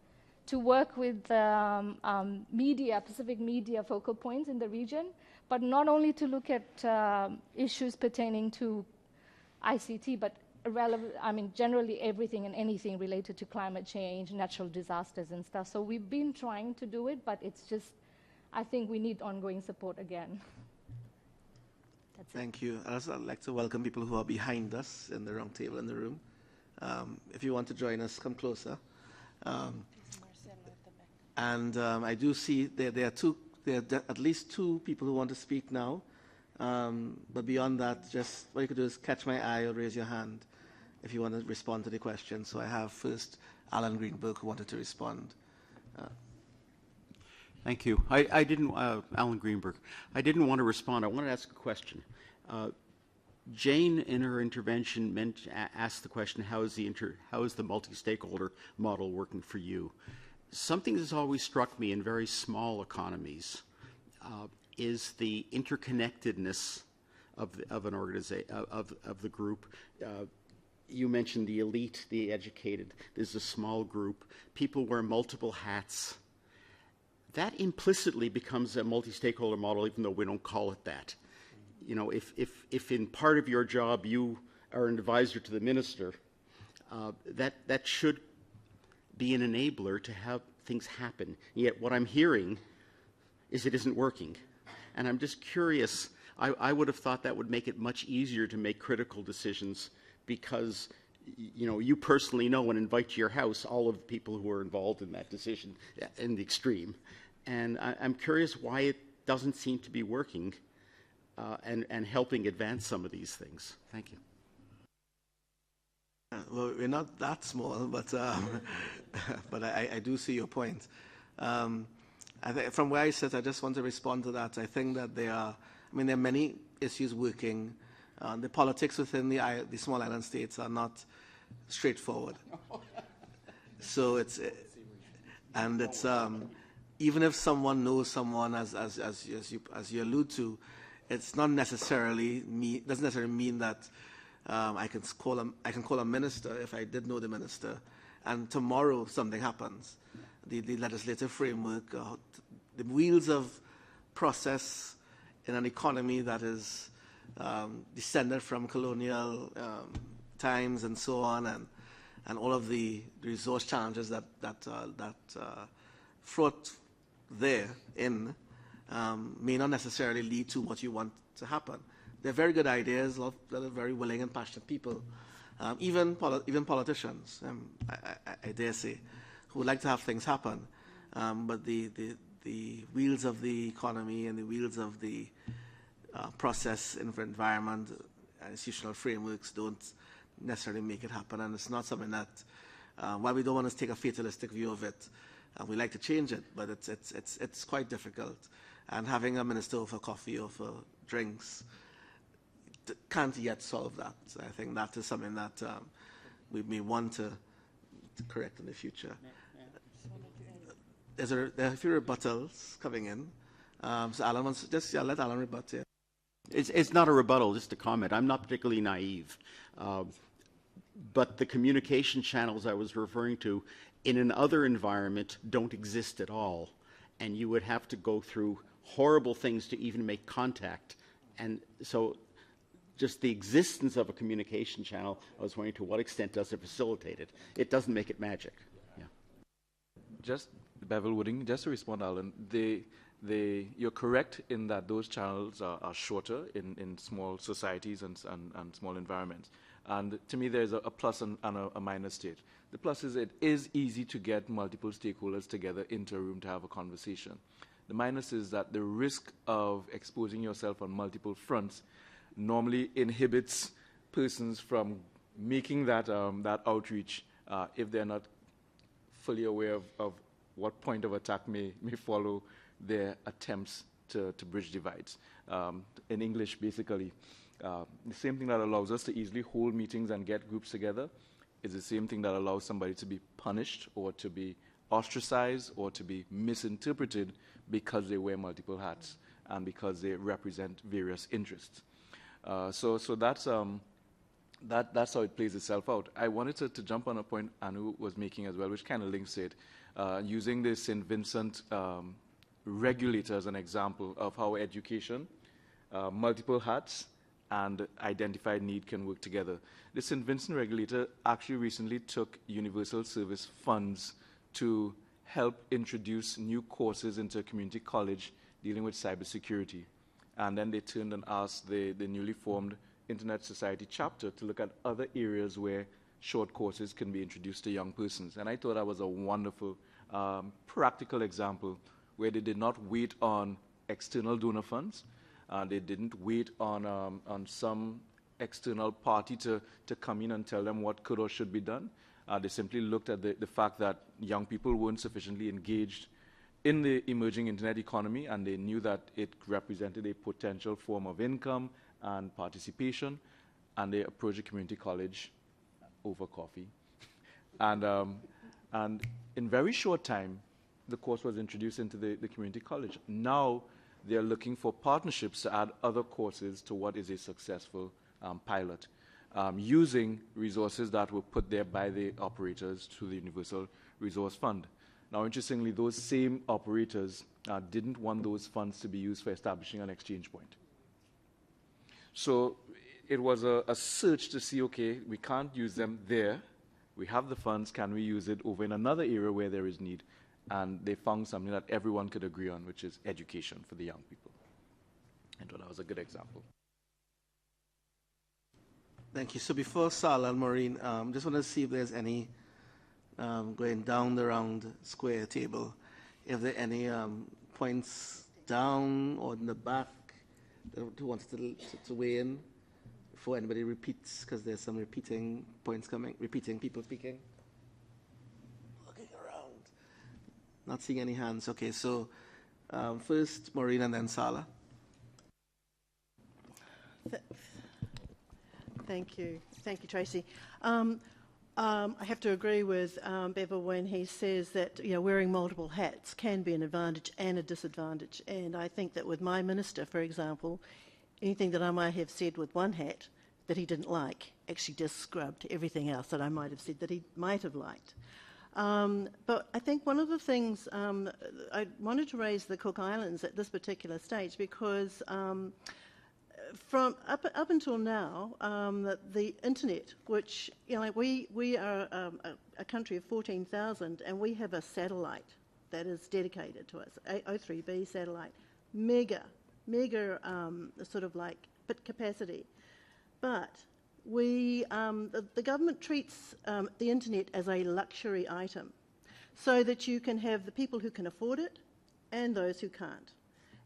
to work with Pacific media focal points in the region, but not only to look at issues pertaining to ICT, but generally everything and anything related to climate change, natural disasters and stuff. So we've been trying to do it, but it's just, I think we need ongoing support again. That's Thank you. I'd like to welcome people who are behind us in the round table in the room. If you want to join us, come closer. And I do see there are at least two people who want to speak now. But beyond that, just what you could do is catch my eye or raise your hand if you want to respond to the question. So I have first Alan Greenberg, who wanted to respond. Thank you. I didn't, Alan Greenberg. I didn't want to respond. I wanted to ask a question. Jane, in her intervention, asked the question, how is the multi-stakeholder model working for you? Something that's always struck me in very small economies is the interconnectedness of an organization, of the group. You mentioned the elite, the educated. There's a small group. People wear multiple hats. That implicitly becomes a multi-stakeholder model, even though we don't call it that. You know, if in part of your job you are an advisor to the minister, that should be an enabler to have things happen. Yet what I'm hearing is it isn't working. And I'm just curious, I would have thought that would make it much easier to make critical decisions, because you personally know and invite to your house all of the people who are involved in that decision in the extreme. And I'm curious why it doesn't seem to be working and helping advance some of these things. Thank you. Well, we're not that small, but but I do see your point. I think from where I sit, I just want to respond to that. I think that there are many issues working. The politics within the small island states are not straightforward. So it's even if someone knows someone, as you allude to, it's not necessarily doesn't necessarily mean that I can call a minister if I did know the minister, and tomorrow something happens. The legislative framework, the wheels of process in an economy that is descended from colonial times and so on, and all of the resource challenges that fraught therein may not necessarily lead to what you want to happen. They're very good ideas, that are very willing and passionate people, even politicians, I dare say, who would like to have things happen. But the wheels of the economy and the wheels of the process, environment, institutional frameworks don't necessarily make it happen. And it's not something that, while we don't want to take a fatalistic view of it, we like to change it, but it's quite difficult. And having a minister over coffee or for drinks can't yet solve that. So I think that is something that we may want to correct in the future. There are a few rebuttals coming in. So Alan wants to just let Alan rebut here. It's not a rebuttal, just a comment. I'm not particularly naive. But the communication channels I was referring to in another environment don't exist at all. And you would have to go through horrible things to even make contact. And so just the existence of a communication channel, I was wondering to what extent does it facilitate it? It doesn't make it magic. Yeah. Just Bevel Wooding, just to respond, Alan, you're correct in that those channels are shorter in small societies and small environments. And to me, there's a plus and a minus state. The plus is it is easy to get multiple stakeholders together into a room to have a conversation. The minus is that the risk of exposing yourself on multiple fronts normally inhibits persons from making that outreach if they're not fully aware of what point of attack may follow their attempts to bridge divides. In English, basically, the same thing that allows us to easily hold meetings and get groups together is the same thing that allows somebody to be punished or to be ostracized or to be misinterpreted because they wear multiple hats and because they represent various interests. So that's how it plays itself out. I wanted to jump on a point Anu was making as well, which kind of links it, using the St. Vincent regulator as an example of how education, multiple hats, and identified need can work together. The St. Vincent regulator actually recently took universal service funds to help introduce new courses into a community college dealing with cybersecurity. And then they turned and asked the newly formed Internet Society chapter to look at other areas where short courses can be introduced to young persons. And I thought that was a wonderful, practical example where they did not wait on external donor funds. They didn't wait on some external party to come in and tell them what could or should be done. They simply looked at the fact that young people weren't sufficiently engaged in the emerging internet economy, and they knew that it represented a potential form of income and participation, and they approached a community college over coffee. And in very short time, the course was introduced into the community college. Now they're looking for partnerships to add other courses to what is a successful pilot, using resources that were put there by the operators through the Universal Resource Fund. Now, interestingly, those same operators didn't want those funds to be used for establishing an exchange point. So it was a search to see, okay, we can't use them there. We have the funds. Can we use it over in another area where there is need? And they found something that everyone could agree on, which is education for the young people. And that was a good example. Thank you. So before Sala and Maureen, just want to see if there's any, going down the round square table, if there are any points down or in the back who wants to weigh in before anybody repeats, because there's some repeating points coming, repeating people speaking. Looking around. Not seeing any hands. Okay, so first Maureen and then Sala. Thank you, Tracy. I have to agree with Bevel when he says that wearing multiple hats can be an advantage and a disadvantage. And I think that with my minister, for example, anything that I might have said with one hat that he didn't like actually just scrubbed everything else that I might have said that he might have liked. But I think one of the things I wanted to raise the Cook Islands at this particular stage because from up until now, the internet, which we are a country of 14,000, and we have a satellite that is dedicated to us, O3B satellite, mega sort of like bit capacity, but we the government treats the internet as a luxury item, so that you can have the people who can afford it and those who can't.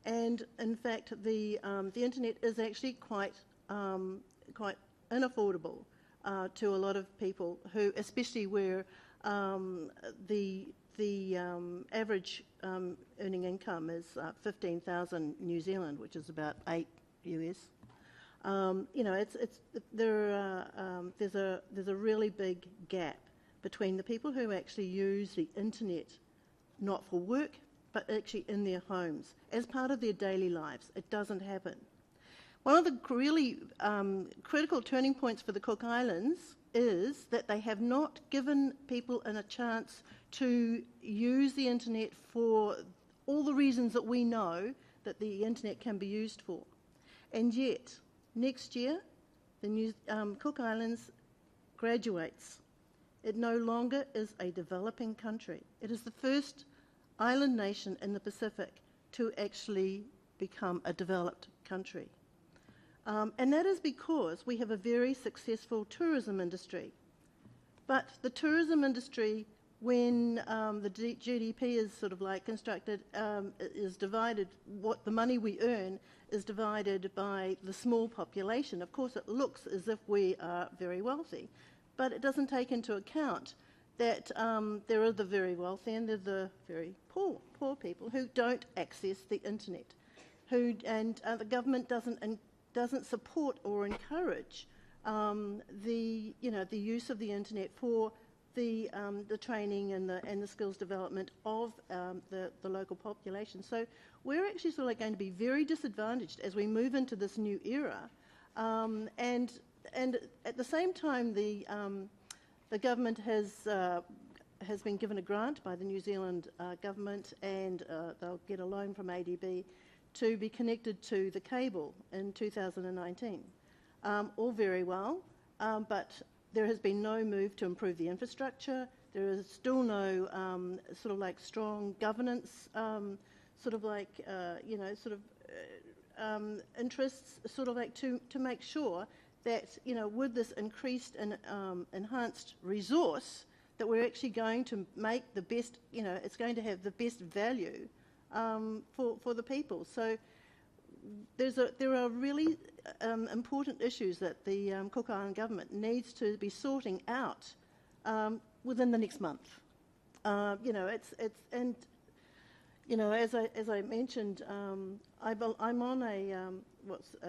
And in fact, the internet is actually quite unaffordable to a lot of people who, especially where the average earning income is 15,000 New Zealand, which is about $8 US. there's a really big gap between the people who actually use the internet, not for work, but actually in their homes as part of their daily lives. It doesn't happen. One of the really critical turning points for the Cook Islands is that they have not given people a chance to use the internet for all the reasons that we know that the internet can be used for. And yet, next year, the Cook Islands graduates. It no longer is a developing country. It is the first island nation in the Pacific to actually become a developed country. And that is because we have a very successful tourism industry. But the tourism industry, when the GDP is sort of like constructed, is divided, what the money we earn is divided by the small population. Of course, it looks as if we are very wealthy, but it doesn't take into account that there are the very wealthy and there are the very poor people who don't access the internet, and the government doesn't support or encourage the use of the internet for the training and the skills development of the local population. So we're actually sort of like going to be very disadvantaged as we move into this new era, and at the same time the government has been given a grant by the New Zealand government, and they'll get a loan from ADB to be connected to the cable in 2019. All very well, but there has been no move to improve the infrastructure. There is still no sort of like strong governance, sort of like interests, sort of like to make sure that with this increased and enhanced resource, that we're actually going to make the best. It's going to have the best value for the people. So there are really important issues that the Cook Island government needs to be sorting out within the next month. As I mentioned, I'm on a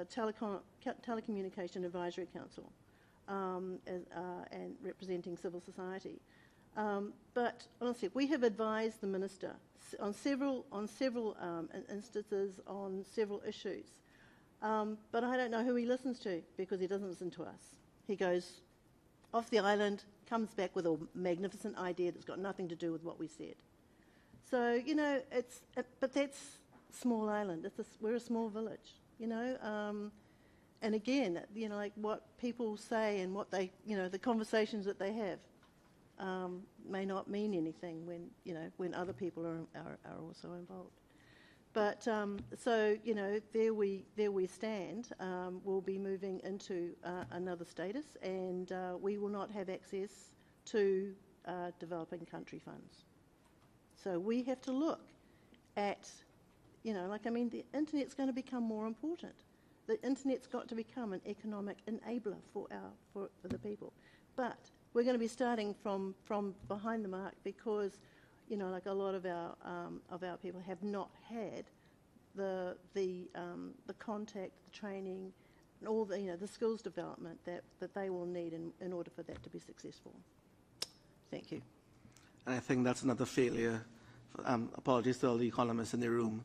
telecommunication advisory council and representing civil society. But honestly, we have advised the minister on several instances on several issues. But I don't know who he listens to, because he doesn't listen to us. He goes off the island, comes back with a magnificent idea that's got nothing to do with what we said. So but that's small island. We're a small village, and again, like what people say and what they, the conversations that they have may not mean anything when other people are also involved. But so there we stand. We'll be moving into another status, and we will not have access to developing country funds. So we have to look at, the internet's going to become more important. The internet's got to become an economic enabler for the people. But we're going to be starting from behind the mark, because like a lot of our people have not had the contact, the training, and all the skills development that they will need in order for that to be successful. Thank you. And I think that's another failure. Apologies to all the economists in the room.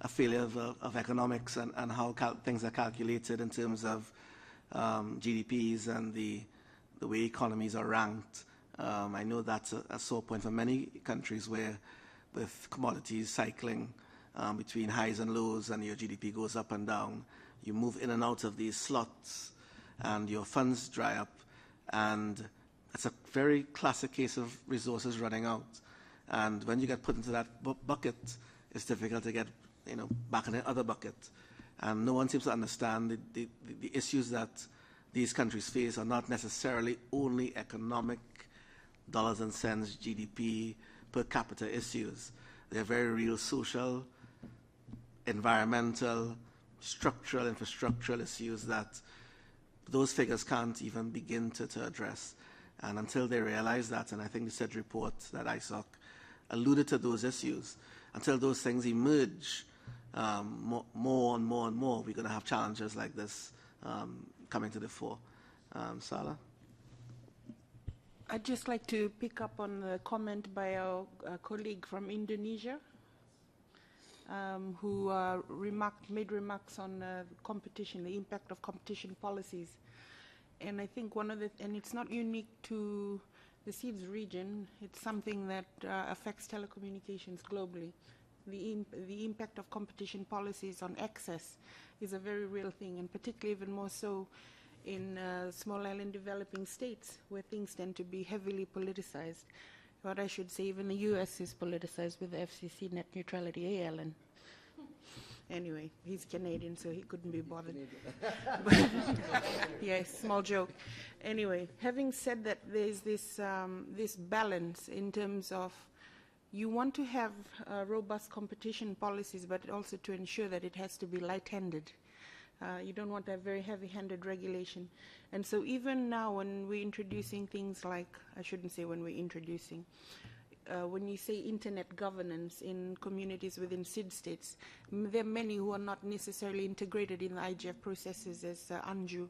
A failure of economics and how things are calculated in terms of GDPs and the way economies are ranked. I know that's a sore point for many countries, where with commodities cycling between highs and lows, and your GDP goes up and down, you move in and out of these slots and your funds dry up, and it's a very classic case of resources running out. And when you get put into that bucket, it's difficult to get back in the other bucket. And no one seems to understand the issues that these countries face are not necessarily only economic, dollars and cents, GDP, per capita issues. They're very real social, environmental, structural, infrastructural issues that those figures can't even begin to address. And until they realize that, and I think the SIDS report that ISOC alluded to those issues, until those things emerge more and more, we're going to have challenges like this coming to the fore. Sala? I'd just like to pick up on the comment by our colleague from Indonesia, who made remarks on competition, the impact of competition policies. And I think and it's not unique to the SIDS region, it's something that affects telecommunications globally. The impact of competition policies on access is a very real thing, and particularly even more so in small island developing states where things tend to be heavily politicized. What I should say, even the US is politicized with the FCC net neutrality. Hey, Alan. Anyway, he's Canadian, so he couldn't be bothered. Yes, small joke. Anyway, having said that, there's this balance in terms of you want to have robust competition policies, but also to ensure that it has to be light-handed. You don't want to have very heavy-handed regulation. And so even now when we're introducing things like, I shouldn't say when we're introducing, when you say internet governance in communities within SID states, there are many who are not necessarily integrated in the IGF processes, as Anju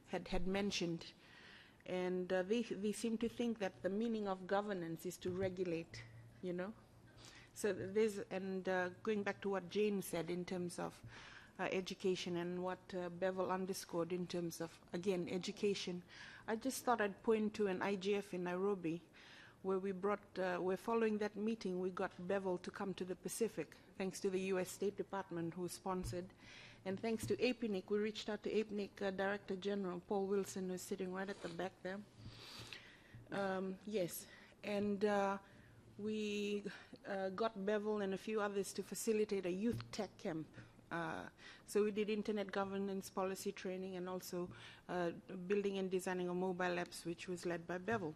had mentioned. And they seem to think that the meaning of governance is to regulate, you know. So there's, and going back to what Jane said in terms of education and what Bevel underscored in terms of, again, education, I just thought I'd point to an IGF in Nairobi, where we're following that meeting, we got Bevel to come to the Pacific, thanks to the US State Department who sponsored. And thanks to APNIC, we reached out to APNIC Director General, Paul Wilson, who's sitting right at the back there. Yes, and we got Bevel and a few others to facilitate a youth tech camp. So we did internet governance policy training and also building and designing of mobile apps, which was led by Bevel.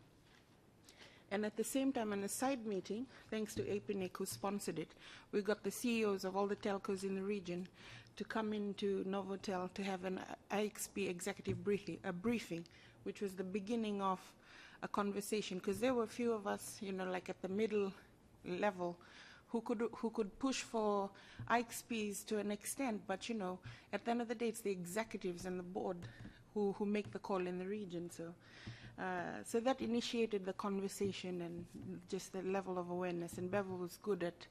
And at the same time, in a side meeting, thanks to APNIC who sponsored it, we got the CEOs of all the telcos in the region to come into Novotel to have an IXP executive briefing, which was the beginning of a conversation, because there were a few of us, you know, like at the middle level, who could push for IXPs to an extent, but you know, at the end of the day, it's the executives and the board who make the call in the region. So that initiated the conversation and just the level of awareness. And Bevel was good at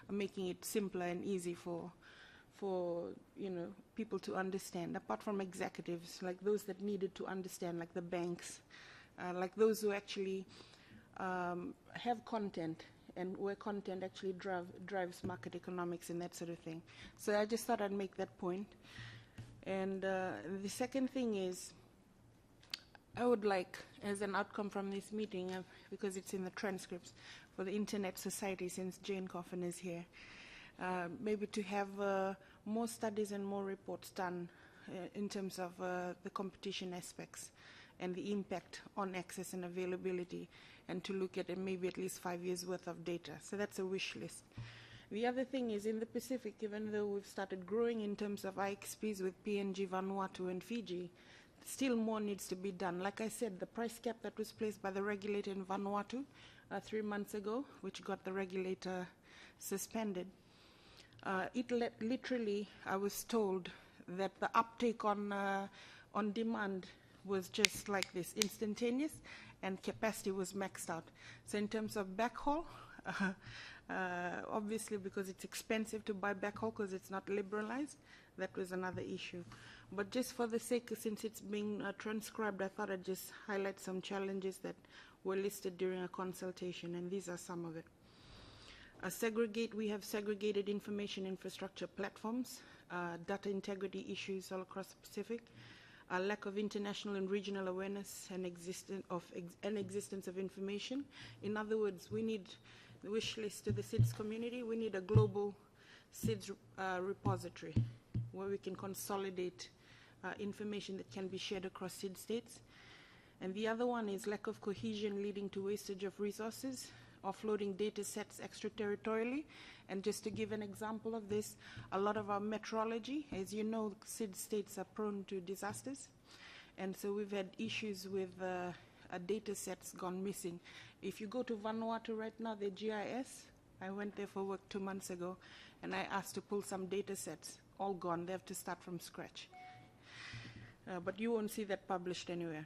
making it simpler and easy for you know, people to understand. Apart from executives, like those that needed to understand, like the banks, like those who actually have content and where content actually drives market economics and that sort of thing. So I just thought I'd make that point. And the second thing is, I would like, as an outcome from this meeting, because it's in the transcripts, for the Internet Society, since Jane Coffin is here, maybe to have more studies and more reports done in terms of the competition aspects and the impact on access and availability, and to look at maybe at least 5 years worth of data. So that's a wish list. The other thing is, in the Pacific, even though we've started growing in terms of IXPs with PNG, Vanuatu, and Fiji, still more needs to be done. Like I said, the price cap that was placed by the regulator in Vanuatu 3 months ago, which got the regulator suspended, literally, I was told that the uptake on demand was just like this, instantaneous, and capacity was maxed out. So in terms of backhaul, obviously because it's expensive to buy backhaul because it's not liberalized, that was another issue. But just for the sake, since it's being transcribed, I thought I'd just highlight some challenges that were listed during a consultation, and these are some of it. We have segregated information infrastructure platforms, data integrity issues all across the Pacific, a lack of international and regional awareness and existence of information. In other words, we need the wish list to the SIDS community. We need a global SIDS repository where we can consolidate information that can be shared across SID states. And the other one is lack of cohesion leading to wastage of resources, offloading data sets extraterritorially. And just to give an example of this, a lot of our metrology, as you know, SID states are prone to disasters. And so we've had issues with data sets gone missing. If you go to Vanuatu right now, the GIS, I went there for work 2 months ago, and I asked to pull some data sets, all gone. They have to start from scratch. but you won't see that published anywhere.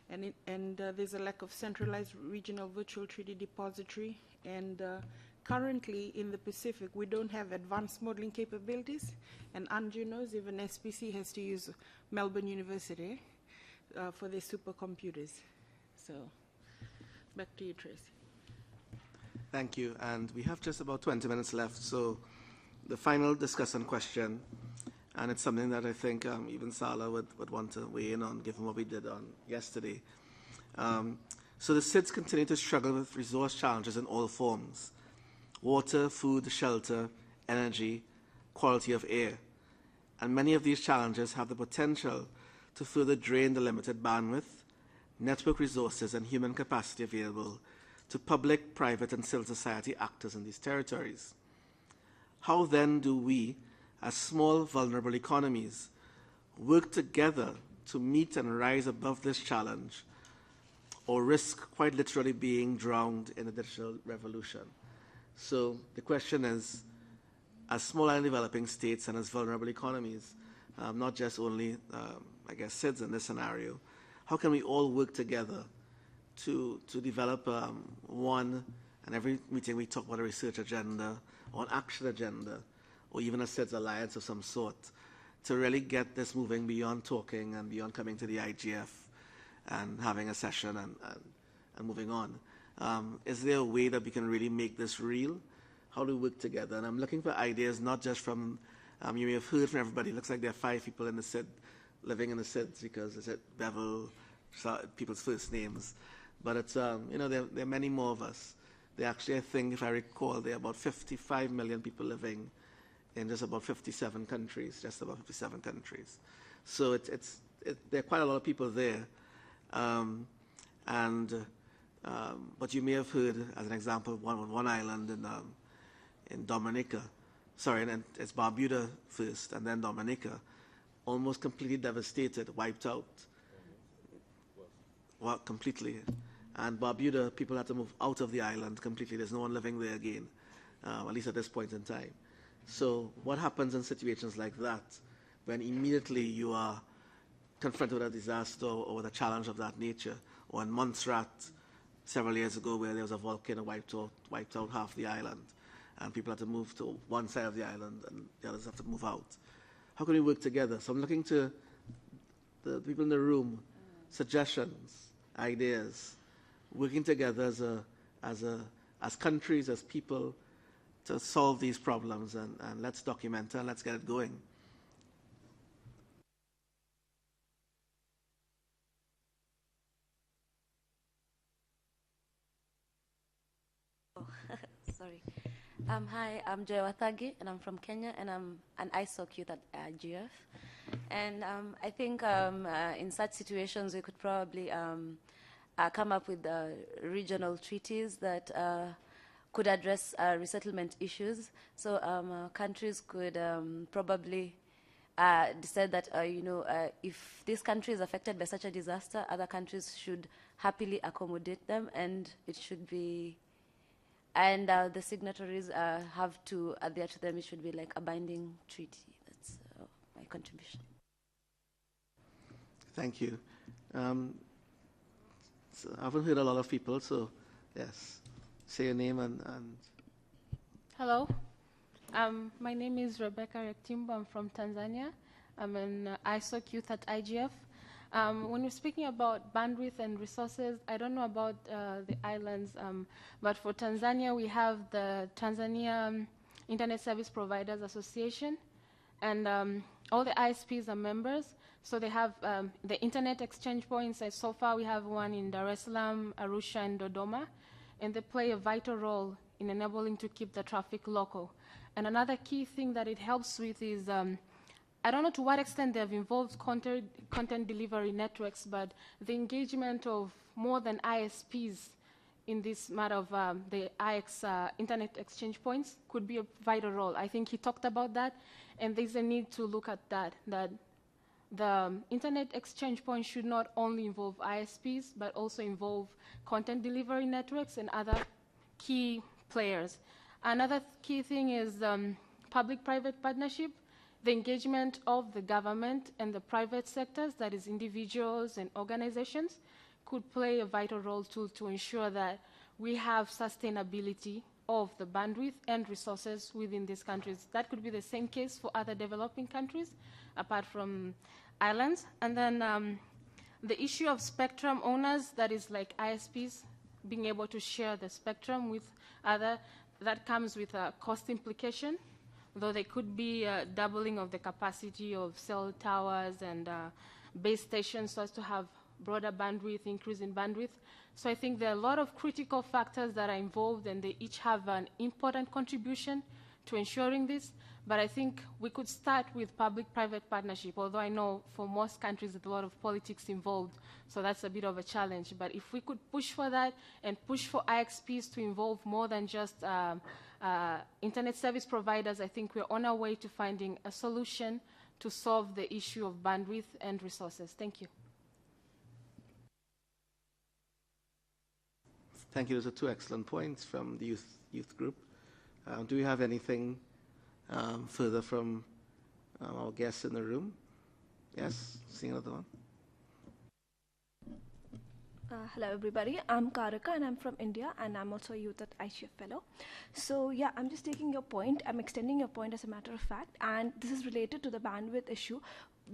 And there's a lack of centralized regional virtual treaty depository, and currently in the Pacific we don't have advanced modeling capabilities, and Anju knows even SPC has to use Melbourne University for their supercomputers. So back to you, Tracy. Thank you. And we have just about 20 minutes left. So the final discussion question, and it's something that I think even Sala would want to weigh in on, given what we did on yesterday. So the SIDS continue to struggle with resource challenges in all forms: water, food, shelter, energy, quality of air. And many of these challenges have the potential to further drain the limited bandwidth, network resources, and human capacity available to public, private, and civil society actors in these territories. How then do we, as small, vulnerable economies, work together to meet and rise above this challenge, or risk quite literally being drowned in a digital revolution? So the question is, as small and developing states and as vulnerable economies, not just only, I guess, SIDS in this scenario, how can we all work together to develop one, and every meeting we talk about a research agenda or an action agenda, or even a SIDS alliance of some sort, to really get this moving beyond talking and beyond coming to the IGF and having a session and moving on. Is there a way that we can really make this real? How do we work together? And I'm looking for ideas not just from, you may have heard from everybody, it looks like there are 5 people in the SID, living in the SIDS, because it's at Bevel, people's first names. But it's, you know, there are many more of us. There actually, I think, if I recall, there are about 55 million people living in just about 57 countries, just about 57 countries. So there are quite a lot of people there. But you may have heard, as an example, one island in Dominica, sorry, and it's Barbuda first, and then Dominica, almost completely devastated, wiped out. Well, completely. And Barbuda, people had to move out of the island completely. There's no one living there again, at least at this point in time. So what happens in situations like that, when immediately you are confronted with a disaster or with a challenge of that nature? Or in Montserrat, several years ago, where there was a volcano wiped out half the island, and people had to move to one side of the island and the others have to move out. How can we work together? So I'm looking to the people in the room, suggestions, ideas, working together as countries, as people, to solve these problems, and let's document it and let's get it going. Sorry. Hi, I'm Joy Wathagi, and I'm from Kenya, and I'm an ISOC youth at IGF. And I think in such situations, we could probably come up with regional treaties that could address resettlement issues. So countries could probably decide that, if this country is affected by such a disaster, other countries should happily accommodate them, and it should be, and the signatories have to adhere to them. It should be like a binding treaty. That's my contribution. Thank you. So I haven't heard a lot of people, so yes, say your name and Hello, my name is Rebecca Rektimbo. I'm from Tanzania. I'm an ISOC youth at IGF. When we're speaking about bandwidth and resources, I don't know about the islands, but for Tanzania, we have the Tanzania Internet Service Providers Association, and all the ISPs are members. So they have the internet exchange points. So far, we have one in Dar es Salaam, Arusha, and Dodoma, and they play a vital role in enabling to keep the traffic local. And another key thing that it helps with is, I don't know to what extent they have involved content delivery networks, but the engagement of more than ISPs in this matter of the IX internet exchange points could be a vital role. I think he talked about that, and there's a need to look at that the internet exchange point should not only involve ISPs, but also involve content delivery networks and other key players. Another key thing is public-private partnership. the engagement of the government and the private sectors, that is individuals and organizations, could play a vital role to ensure that we have sustainability of the bandwidth and resources within these countries. That could be the same case for other developing countries, apart from islands. And then the issue of spectrum owners, that is like ISPs, being able to share the spectrum with other, that comes with a cost implication, though there could be a doubling of the capacity of cell towers and base stations so as to have broader bandwidth, increase in bandwidth. So I think there are a lot of critical factors that are involved, and they each have an important contribution to ensuring this. But I think we could start with public-private partnership, although I know for most countries there's a lot of politics involved, so that's a bit of a challenge. But if we could push for that and push for IXPs to involve more than just internet service providers, I think we're on our way to finding a solution to solve the issue of bandwidth and resources. Thank you. Thank you. Those are two excellent points from the youth group. Do we have anything further from our guests in the room? Yes, seeing another one. Hello everybody, I'm Karika and I'm from India, and I'm also a Youth at IGF Fellow. So yeah, I'm just taking your point, I'm extending your point as a matter of fact, and this is related to the bandwidth issue,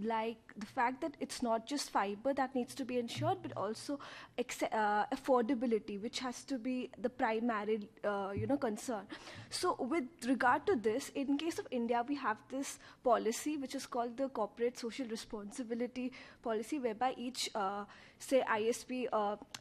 like the fact that it's not just fiber that needs to be ensured, but also affordability, which has to be the primary concern. So with regard to this, in case of India, we have this policy which is called the Corporate Social Responsibility Policy, whereby each say ISP,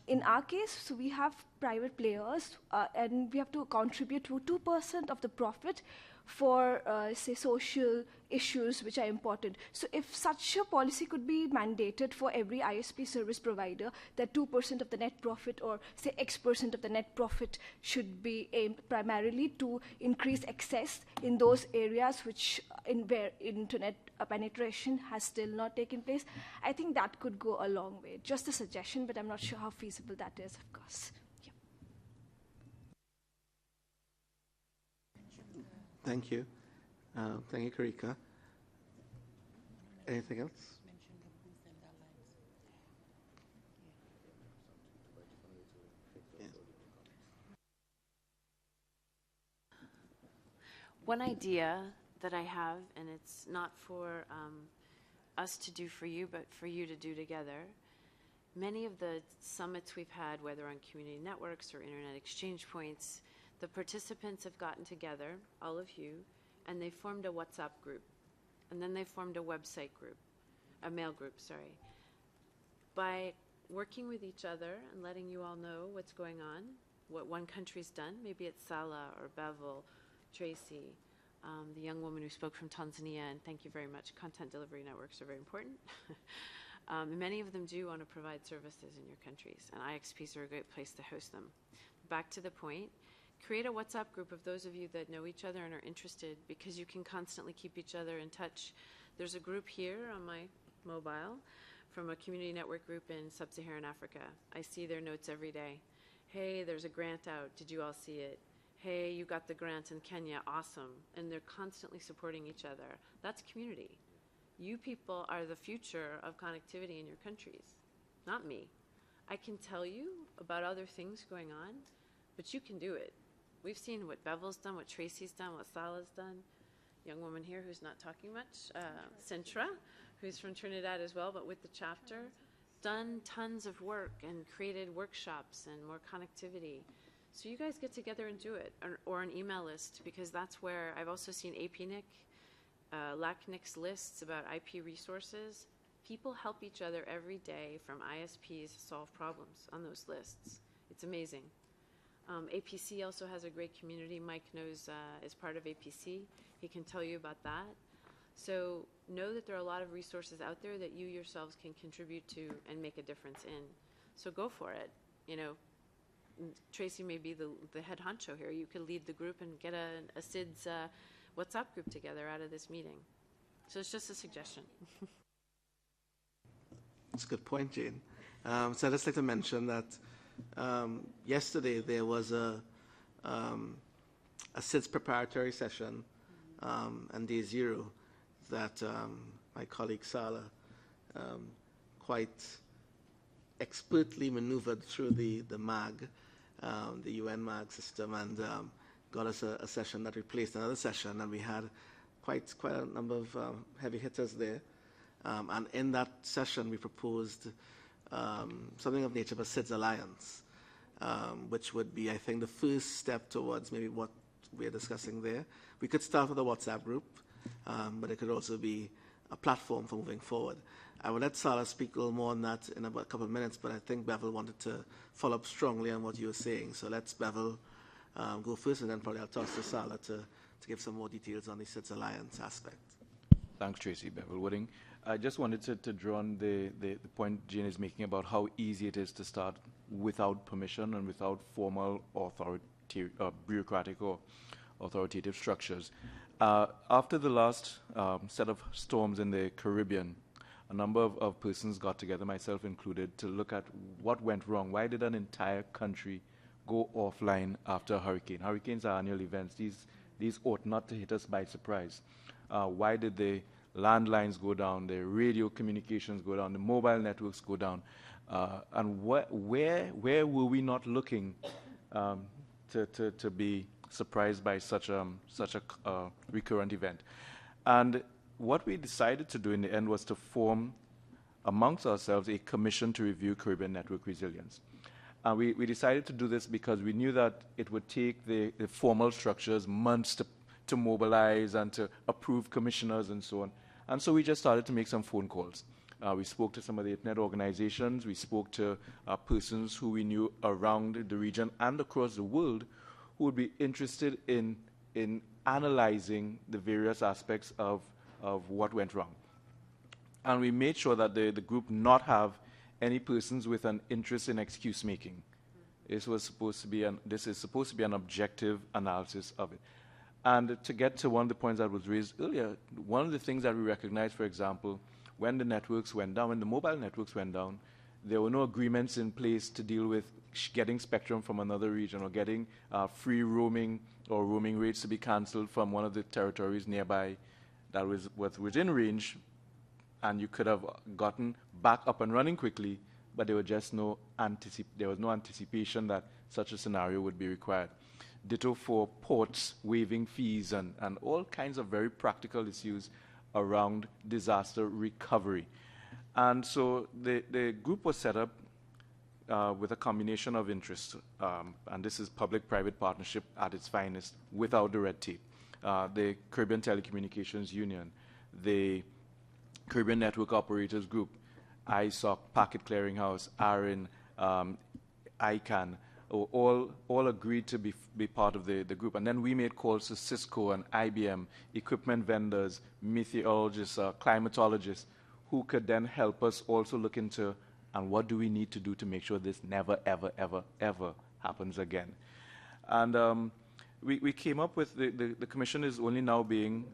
in our case, so we have private players and we have to contribute to 2% of the profit for say social issues which are important. So if such a policy could be mandated for every ISP service provider, that 2% of the net profit, or say X% of the net profit, should be aimed primarily to increase access in those areas which where internet penetration has still not taken place, I think that could go a long way. Just a suggestion, but I'm not sure how feasible that is, of course. Yeah. Thank you. Thank you, Karika. Anything else? Yeah. One idea that I have, and it's not for us to do for you, but for you to do together. Many of the summits we've had, whether on community networks or internet exchange points, the participants have gotten together, all of you, and they formed a WhatsApp group. And then they formed a website group, a mail group, sorry. By working with each other and letting you all know what's going on, what one country's done, maybe it's Salah or Bevel, Tracy, the young woman who spoke from Tanzania, and thank you very much. Content delivery networks are very important. Many of them do want to provide services in your countries, and IXPs are a great place to host them. Back to the point, create a WhatsApp group of those of you that know each other and are interested, because you can constantly keep each other in touch. There's a group here on my mobile from a community network group in sub-Saharan Africa. I see their notes every day. Hey, there's a grant out. Did you all see it? Hey, you got the grant in Kenya. Awesome. And they're constantly supporting each other. That's community. You people are the future of connectivity in your countries, not me. I can tell you about other things going on, but you can do it. We've seen what Bevel's done, what Tracy's done, what Salah's done. Young woman here who's not talking much, Sintra, who's from Trinidad as well, but with the chapter, done tons of work and created workshops and more connectivity. So you guys get together and do it, or an email list, because that's where I've also seen APNIC, LACNIC's lists about IP resources. People help each other every day from ISPs solve problems on those lists. It's amazing. APC also has a great community. Mike knows is part of APC. He can tell you about that. So know that there are a lot of resources out there that you yourselves can contribute to and make a difference in. So go for it. You know, Tracy may be the head honcho here. You could lead the group and get a SIDS WhatsApp group together out of this meeting. So it's just a suggestion. That's a good point, Jane. So I'd just like to mention that yesterday there was a SIDS preparatory session on day 0 that my colleague Sala quite expertly maneuvered through the MAG, the UN MAG system, and got us a session that replaced another session, and we had quite a number of heavy hitters there. And in that session, we proposed something of nature of a SIDS alliance, which would be, I think, the first step towards maybe what we're discussing there. We could start with a WhatsApp group, but it could also be a platform for moving forward. I will let Sala speak a little more on that in about a couple of minutes, but I think Bevel wanted to follow up strongly on what you were saying. So let's Bevel go first, and then probably I'll toss to Sala to give some more details on the SIDS alliance aspect. Thanks, Tracy. Bevel Wooding. I just wanted to draw on the point Jane is making about how easy it is to start without permission and without formal bureaucratic or authoritative structures. After the last set of storms in the Caribbean, a number of persons got together, myself included, to look at what went wrong. Why did an entire country go offline after a hurricane? Hurricanes are annual events. These ought not to hit us by surprise. Why did the landlines go down, the radio communications go down, the mobile networks go down? And where were we not looking to be surprised by such a recurrent event? And what we decided to do in the end was to form amongst ourselves a commission to review Caribbean network resilience. And we decided to do this because we knew that it would take the formal structures months to mobilize and to approve commissioners and so on. And so we just started to make some phone calls. We spoke to some of the internet organizations. We spoke to persons who we knew around the region and across the world who would be interested in analyzing the various aspects of what went wrong. And we made sure that the group not have any persons with an interest in excuse making. This is supposed to be an objective analysis of it. And to get to one of the points that was raised earlier, one of the things that we recognized, for example, when the networks went down, when the mobile networks went down, there were no agreements in place to deal with getting spectrum from another region or getting free roaming or roaming rates to be cancelled from one of the territories nearby that was within range, and you could have gotten back up and running quickly, but there was just no anticipation that such a scenario would be required. Ditto for ports waiving fees and all kinds of very practical issues around disaster recovery. And so the group was set up with a combination of interests, and this is public-private partnership at its finest, without the red tape. The Caribbean Telecommunications Union, the Caribbean Network Operators Group, ISOC, Packet Clearinghouse, ARIN, ICANN, all agreed to be part of the group. And then we made calls to Cisco and IBM, equipment vendors, meteorologists, climatologists, who could then help us also look into, and what do we need to do to make sure this never, ever, ever, ever happens again. And we came up with, the commission is only now being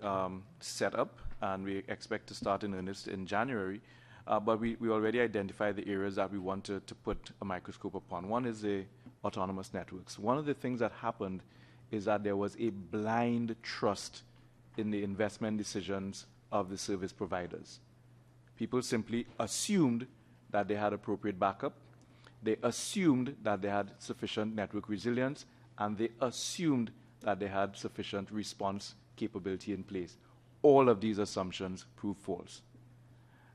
set up, and we expect to start in earnest in January. But we already identified the areas that we want to put a microscope upon. One is the autonomous networks. One of the things that happened is that there was a blind trust in the investment decisions of the service providers. People simply assumed that they had appropriate backup, they assumed that they had sufficient network resilience, and they assumed that they had sufficient response capability in place. All of these assumptions prove false.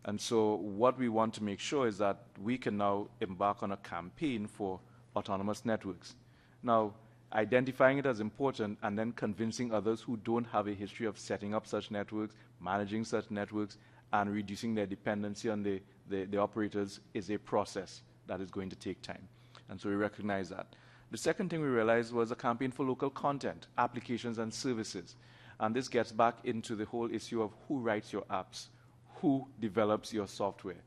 And so what we want to make sure is that we can now embark on a campaign for autonomous networks. Now, identifying it as important and then convincing others who don't have a history of setting up such networks, managing such networks, and reducing their dependency on the operators is a process that is going to take time. And so we recognize that. The second thing we realized was a campaign for local content, applications, and services. And this gets back into the whole issue of who writes your apps, who develops your software.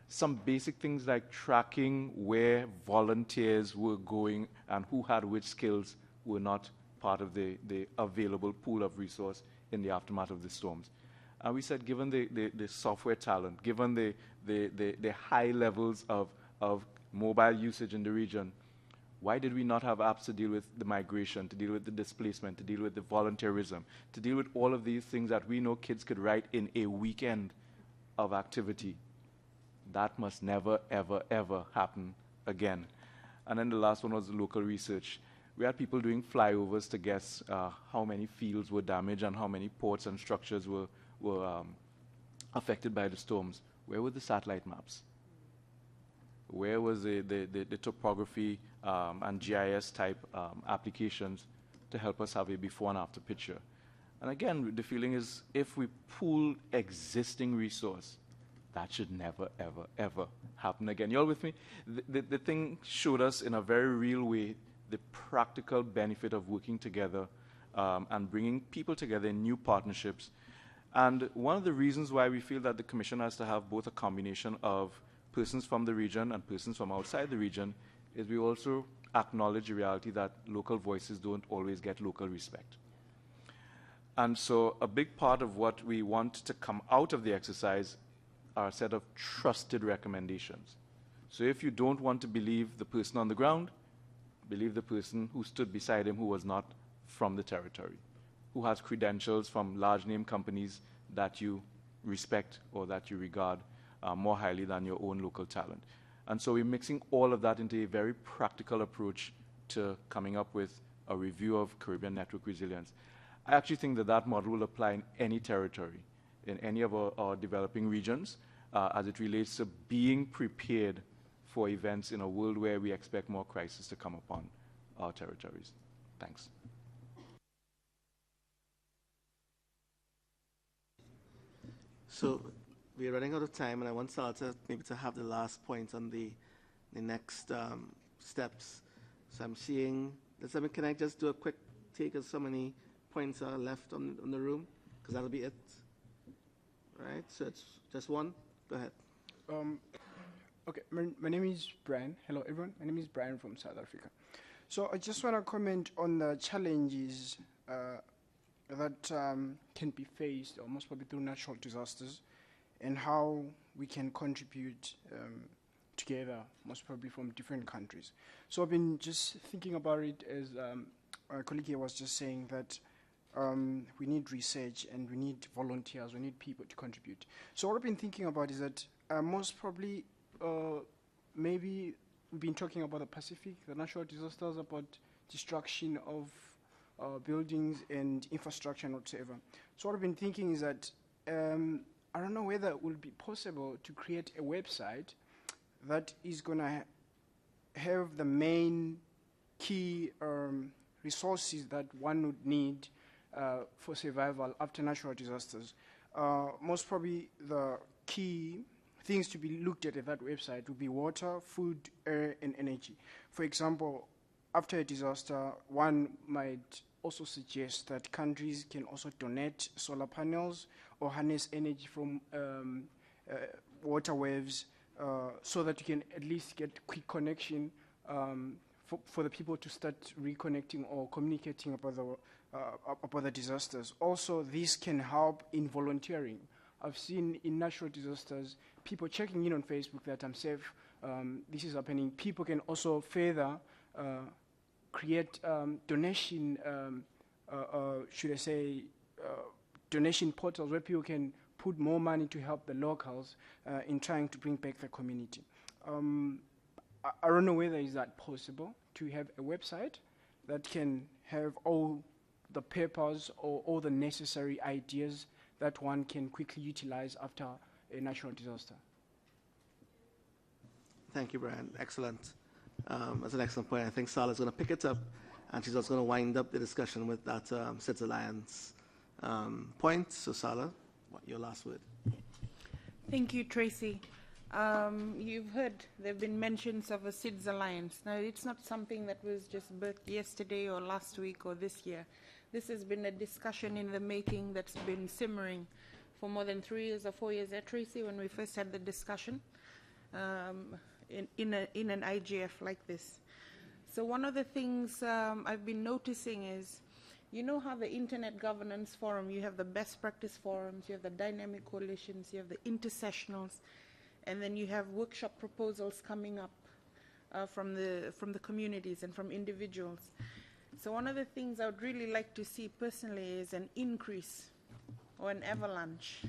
Some basic things like tracking where volunteers were going and who had which skills were not part of the available pool of resource in the aftermath of the storms. And we said, given the software talent, given the high levels of mobile usage in the region, Why did we not have apps to deal with the migration, to deal with the displacement, to deal with the volunteerism, to deal with all of these things that we know kids could write in a weekend of activity? That must never, ever, ever happen again. And then the last one was local research. We had people doing flyovers to guess how many fields were damaged and how many ports and structures were affected by the storms. Where were the satellite maps? Where was the topography and GIS type applications to help us have a before and after picture? And again, the feeling is if we pool existing resource, that should never, ever, ever happen again. You all with me? The thing showed us in a very real way the practical benefit of working together and bringing people together in new partnerships. And one of the reasons why we feel that the Commission has to have both a combination of persons from the region and persons from outside the region is we also acknowledge the reality that local voices don't always get local respect. And so a big part of what we want to come out of the exercise are a set of trusted recommendations. So if you don't want to believe the person on the ground, believe the person who stood beside him who was not from the territory, who has credentials from large name companies that you respect or that you regard more highly than your own local talent. And so we're mixing all of that into a very practical approach to coming up with a review of Caribbean network resilience. I actually think that that model will apply in any territory, in any of our developing regions, as it relates to being prepared for events in a world where we expect more crises to come upon our territories. Thanks. So we're running out of time, and I want Salta maybe to have the last point on the next steps. So I'm seeing, can I just do a quick take of so many points are left on the room? Because that'll be it. Right, so it's just one. Go ahead. Okay, my name is Brian. Hello, everyone. My name is Brian from South Africa. So I just want to comment on the challenges that can be faced, or most probably through natural disasters, and how we can contribute together, most probably from different countries. So I've been just thinking about it as our colleague here was just saying that we need research and we need volunteers, we need people to contribute. So what I've been thinking about is that most probably maybe we've been talking about the Pacific, the natural disasters, about destruction of buildings and infrastructure and whatever. So what I've been thinking is that I don't know whether it will be possible to create a website that is going to have the main key resources that one would need for survival after natural disasters. Most probably the key things to be looked at that website would be water, food, air, and energy. For example, after a disaster, one might also suggest that countries can also donate solar panels or harness energy from water waves so that you can at least get quick connection for the people to start reconnecting or communicating about the disasters. Also, this can help in volunteering. I've seen in natural disasters, people checking in on Facebook that I'm safe, this is happening. People can also further create donation, should I say, donation portals where people can put more money to help the locals in trying to bring back the community. I don't know whether is that possible to have a website that can have all the papers or all the necessary ideas that one can quickly utilize after a natural disaster. Thank you, Brian. Excellent. That's an excellent point. I think Sala's going to pick it up, and she's also going to wind up the discussion with that SIDS Alliance point. So, Sala, your last word. Thank you, Tracy. You've heard there have been mentions of a SIDS Alliance. Now, it's not something that was just birthed yesterday or last week or this year. This has been a discussion in the making that's been simmering for more than 3 years or 4 years at Tracy when we first had the discussion in an IGF like this. So one of the things I've been noticing is, you know how the Internet Governance Forum, you have the best practice forums, you have the dynamic coalitions, you have the intersessionals, and then you have workshop proposals coming up from the communities and from individuals. So one of the things I would really like to see personally is an increase or an avalanche,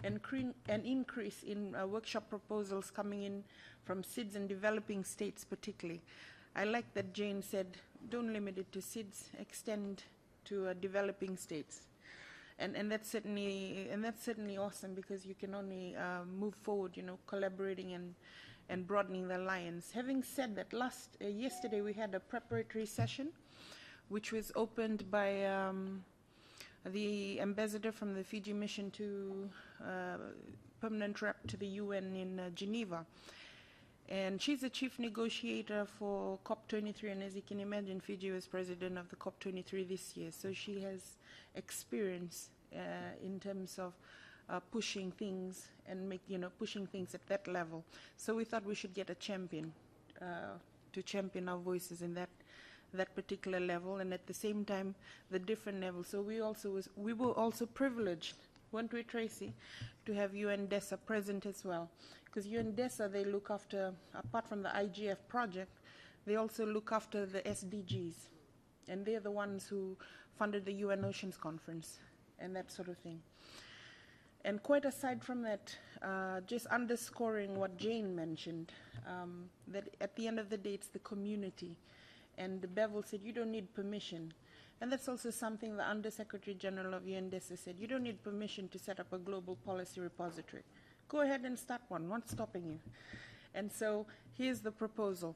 an increase in workshop proposals coming in from SIDS and developing states particularly. I like that Jane said, don't limit it to SIDS, extend to developing states. And that's certainly awesome, because you can only move forward, collaborating and broadening the alliance. Having said that, yesterday we had a preparatory session, which was opened by the ambassador from the Fiji mission to permanent rep to the UN in Geneva. And she's the chief negotiator for COP23, and as you can imagine, Fiji was president of the COP23 this year. So she has experience in terms of pushing things and pushing things at that level. So we thought we should get a champion to champion our voices in that particular level, and at the same time the different levels. So we were also privileged, weren't we, Tracy, to have UNDESA present as well, because UNDESA, they look after, apart from the IGF project, they also look after the SDGs, and they're the ones who funded the UN Oceans Conference and that sort of thing. And quite aside from that, just underscoring what Jane mentioned, that at the end of the day it's the community. And Bevel said, you don't need permission. And that's also something the Undersecretary General of UNDESA said, you don't need permission to set up a global policy repository. Go ahead and start one, what's stopping you? And so here's the proposal.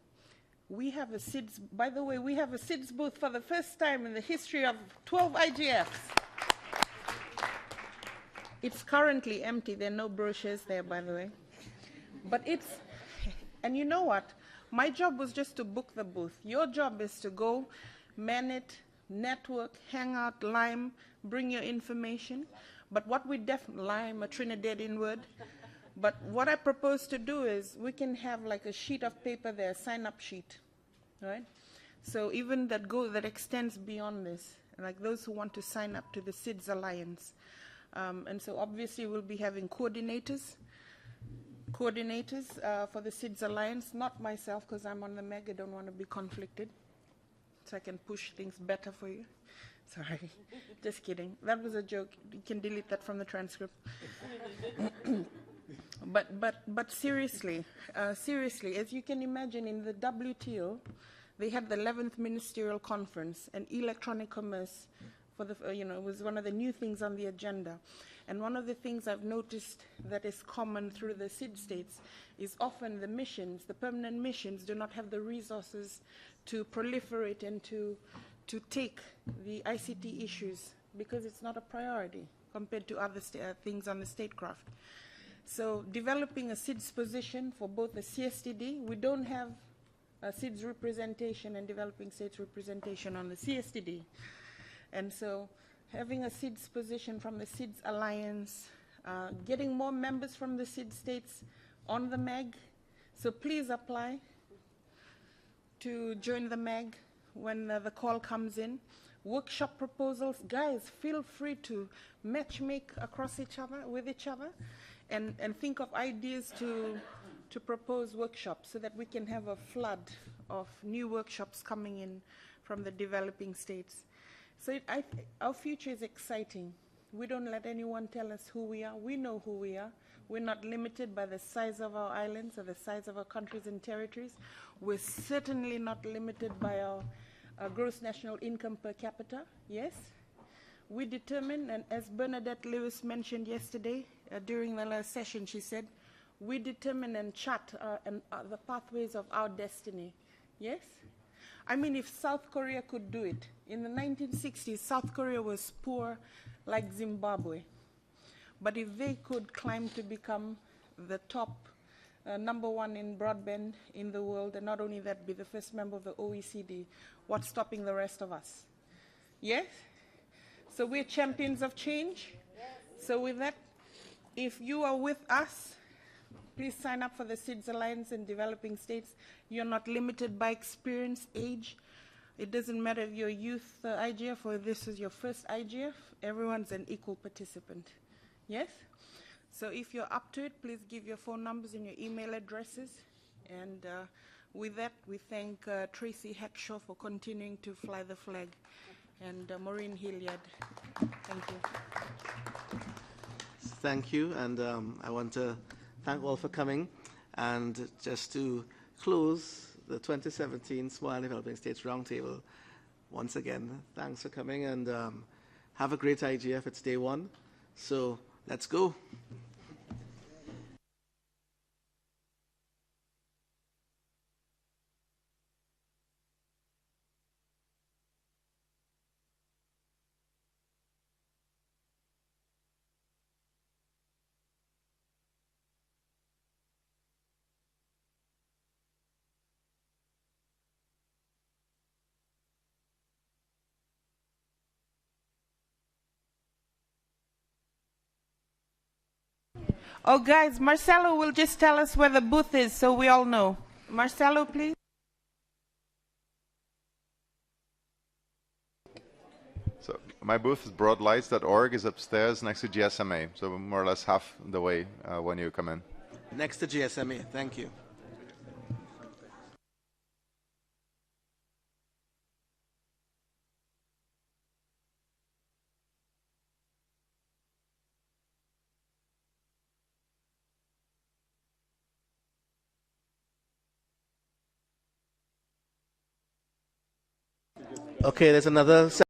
We have a SIDS, by the way, we have a SIDS booth for the first time in the history of 12 IGFs. It's currently empty, there are no brochures there, by the way. But and you know what? My job was just to book the booth. Your job is to go, man it, network, hang out, lime, bring your information. But what we lime, a Trinidadian word. But what I propose to do is we can have like a sheet of paper there, a sign-up sheet, right? So even that extends beyond this, like those who want to sign up to the SIDS Alliance. And so obviously we'll be having coordinators for the SIDS Alliance, not myself, because I'm on the MEG, I don't want to be conflicted, so I can push things better for you. Sorry, just kidding. That was a joke. You can delete that from the transcript. But seriously, as you can imagine, in the WTO, they had the 11th Ministerial Conference, and electronic commerce was one of the new things on the agenda. And one of the things I've noticed that is common through the SID states is often the missions, the permanent missions, do not have the resources to proliferate and to take the ICT issues, because it's not a priority compared to other things on the statecraft. So developing a SIDS position for both the CSTD, we don't have a SIDS representation and developing states representation on the CSTD. And so having a SIDS position from the SIDS Alliance, getting more members from the SIDS states on the MEG. So please apply to join the MEG when the call comes in. Workshop proposals, guys, feel free to matchmake with each other, and think of ideas to propose workshops so that we can have a flood of new workshops coming in from the developing states. So our future is exciting. We don't let anyone tell us who we are. We know who we are. We're not limited by the size of our islands or the size of our countries and territories. We're certainly not limited by our gross national income per capita. Yes? We determine, and as Bernadette Lewis mentioned yesterday during the last session, she said, we determine and chart the pathways of our destiny. Yes? I mean, if South Korea could do it. In the 1960s, South Korea was poor like Zimbabwe. But if they could climb to become the top #1 in broadband in the world, and not only that, be the first member of the OECD, what's stopping the rest of us? Yes? So we're champions of change. So with that, if you are with us, please sign up for the SIDS Alliance in developing states. You're not limited by experience, age. It doesn't matter if you're youth IGF or this is your first IGF. Everyone's an equal participant. Yes? So if you're up to it, please give your phone numbers and your email addresses, and With that, we thank Tracy Hackshaw for continuing to fly the flag, and Maureen Hilliard. Thank you. Thank you, and I want to thank all for coming. And just to close the 2017 Small and Developing States Roundtable, once again, thanks for coming, and have a great IGF. It's day one, so let's go. Oh, guys, Marcelo will just tell us where the booth is so we all know. Marcelo, please. So my booth is broadlights.org, is upstairs next to GSMA, so more or less half the way when you come in. Next to GSMA, thank you. Okay, there's another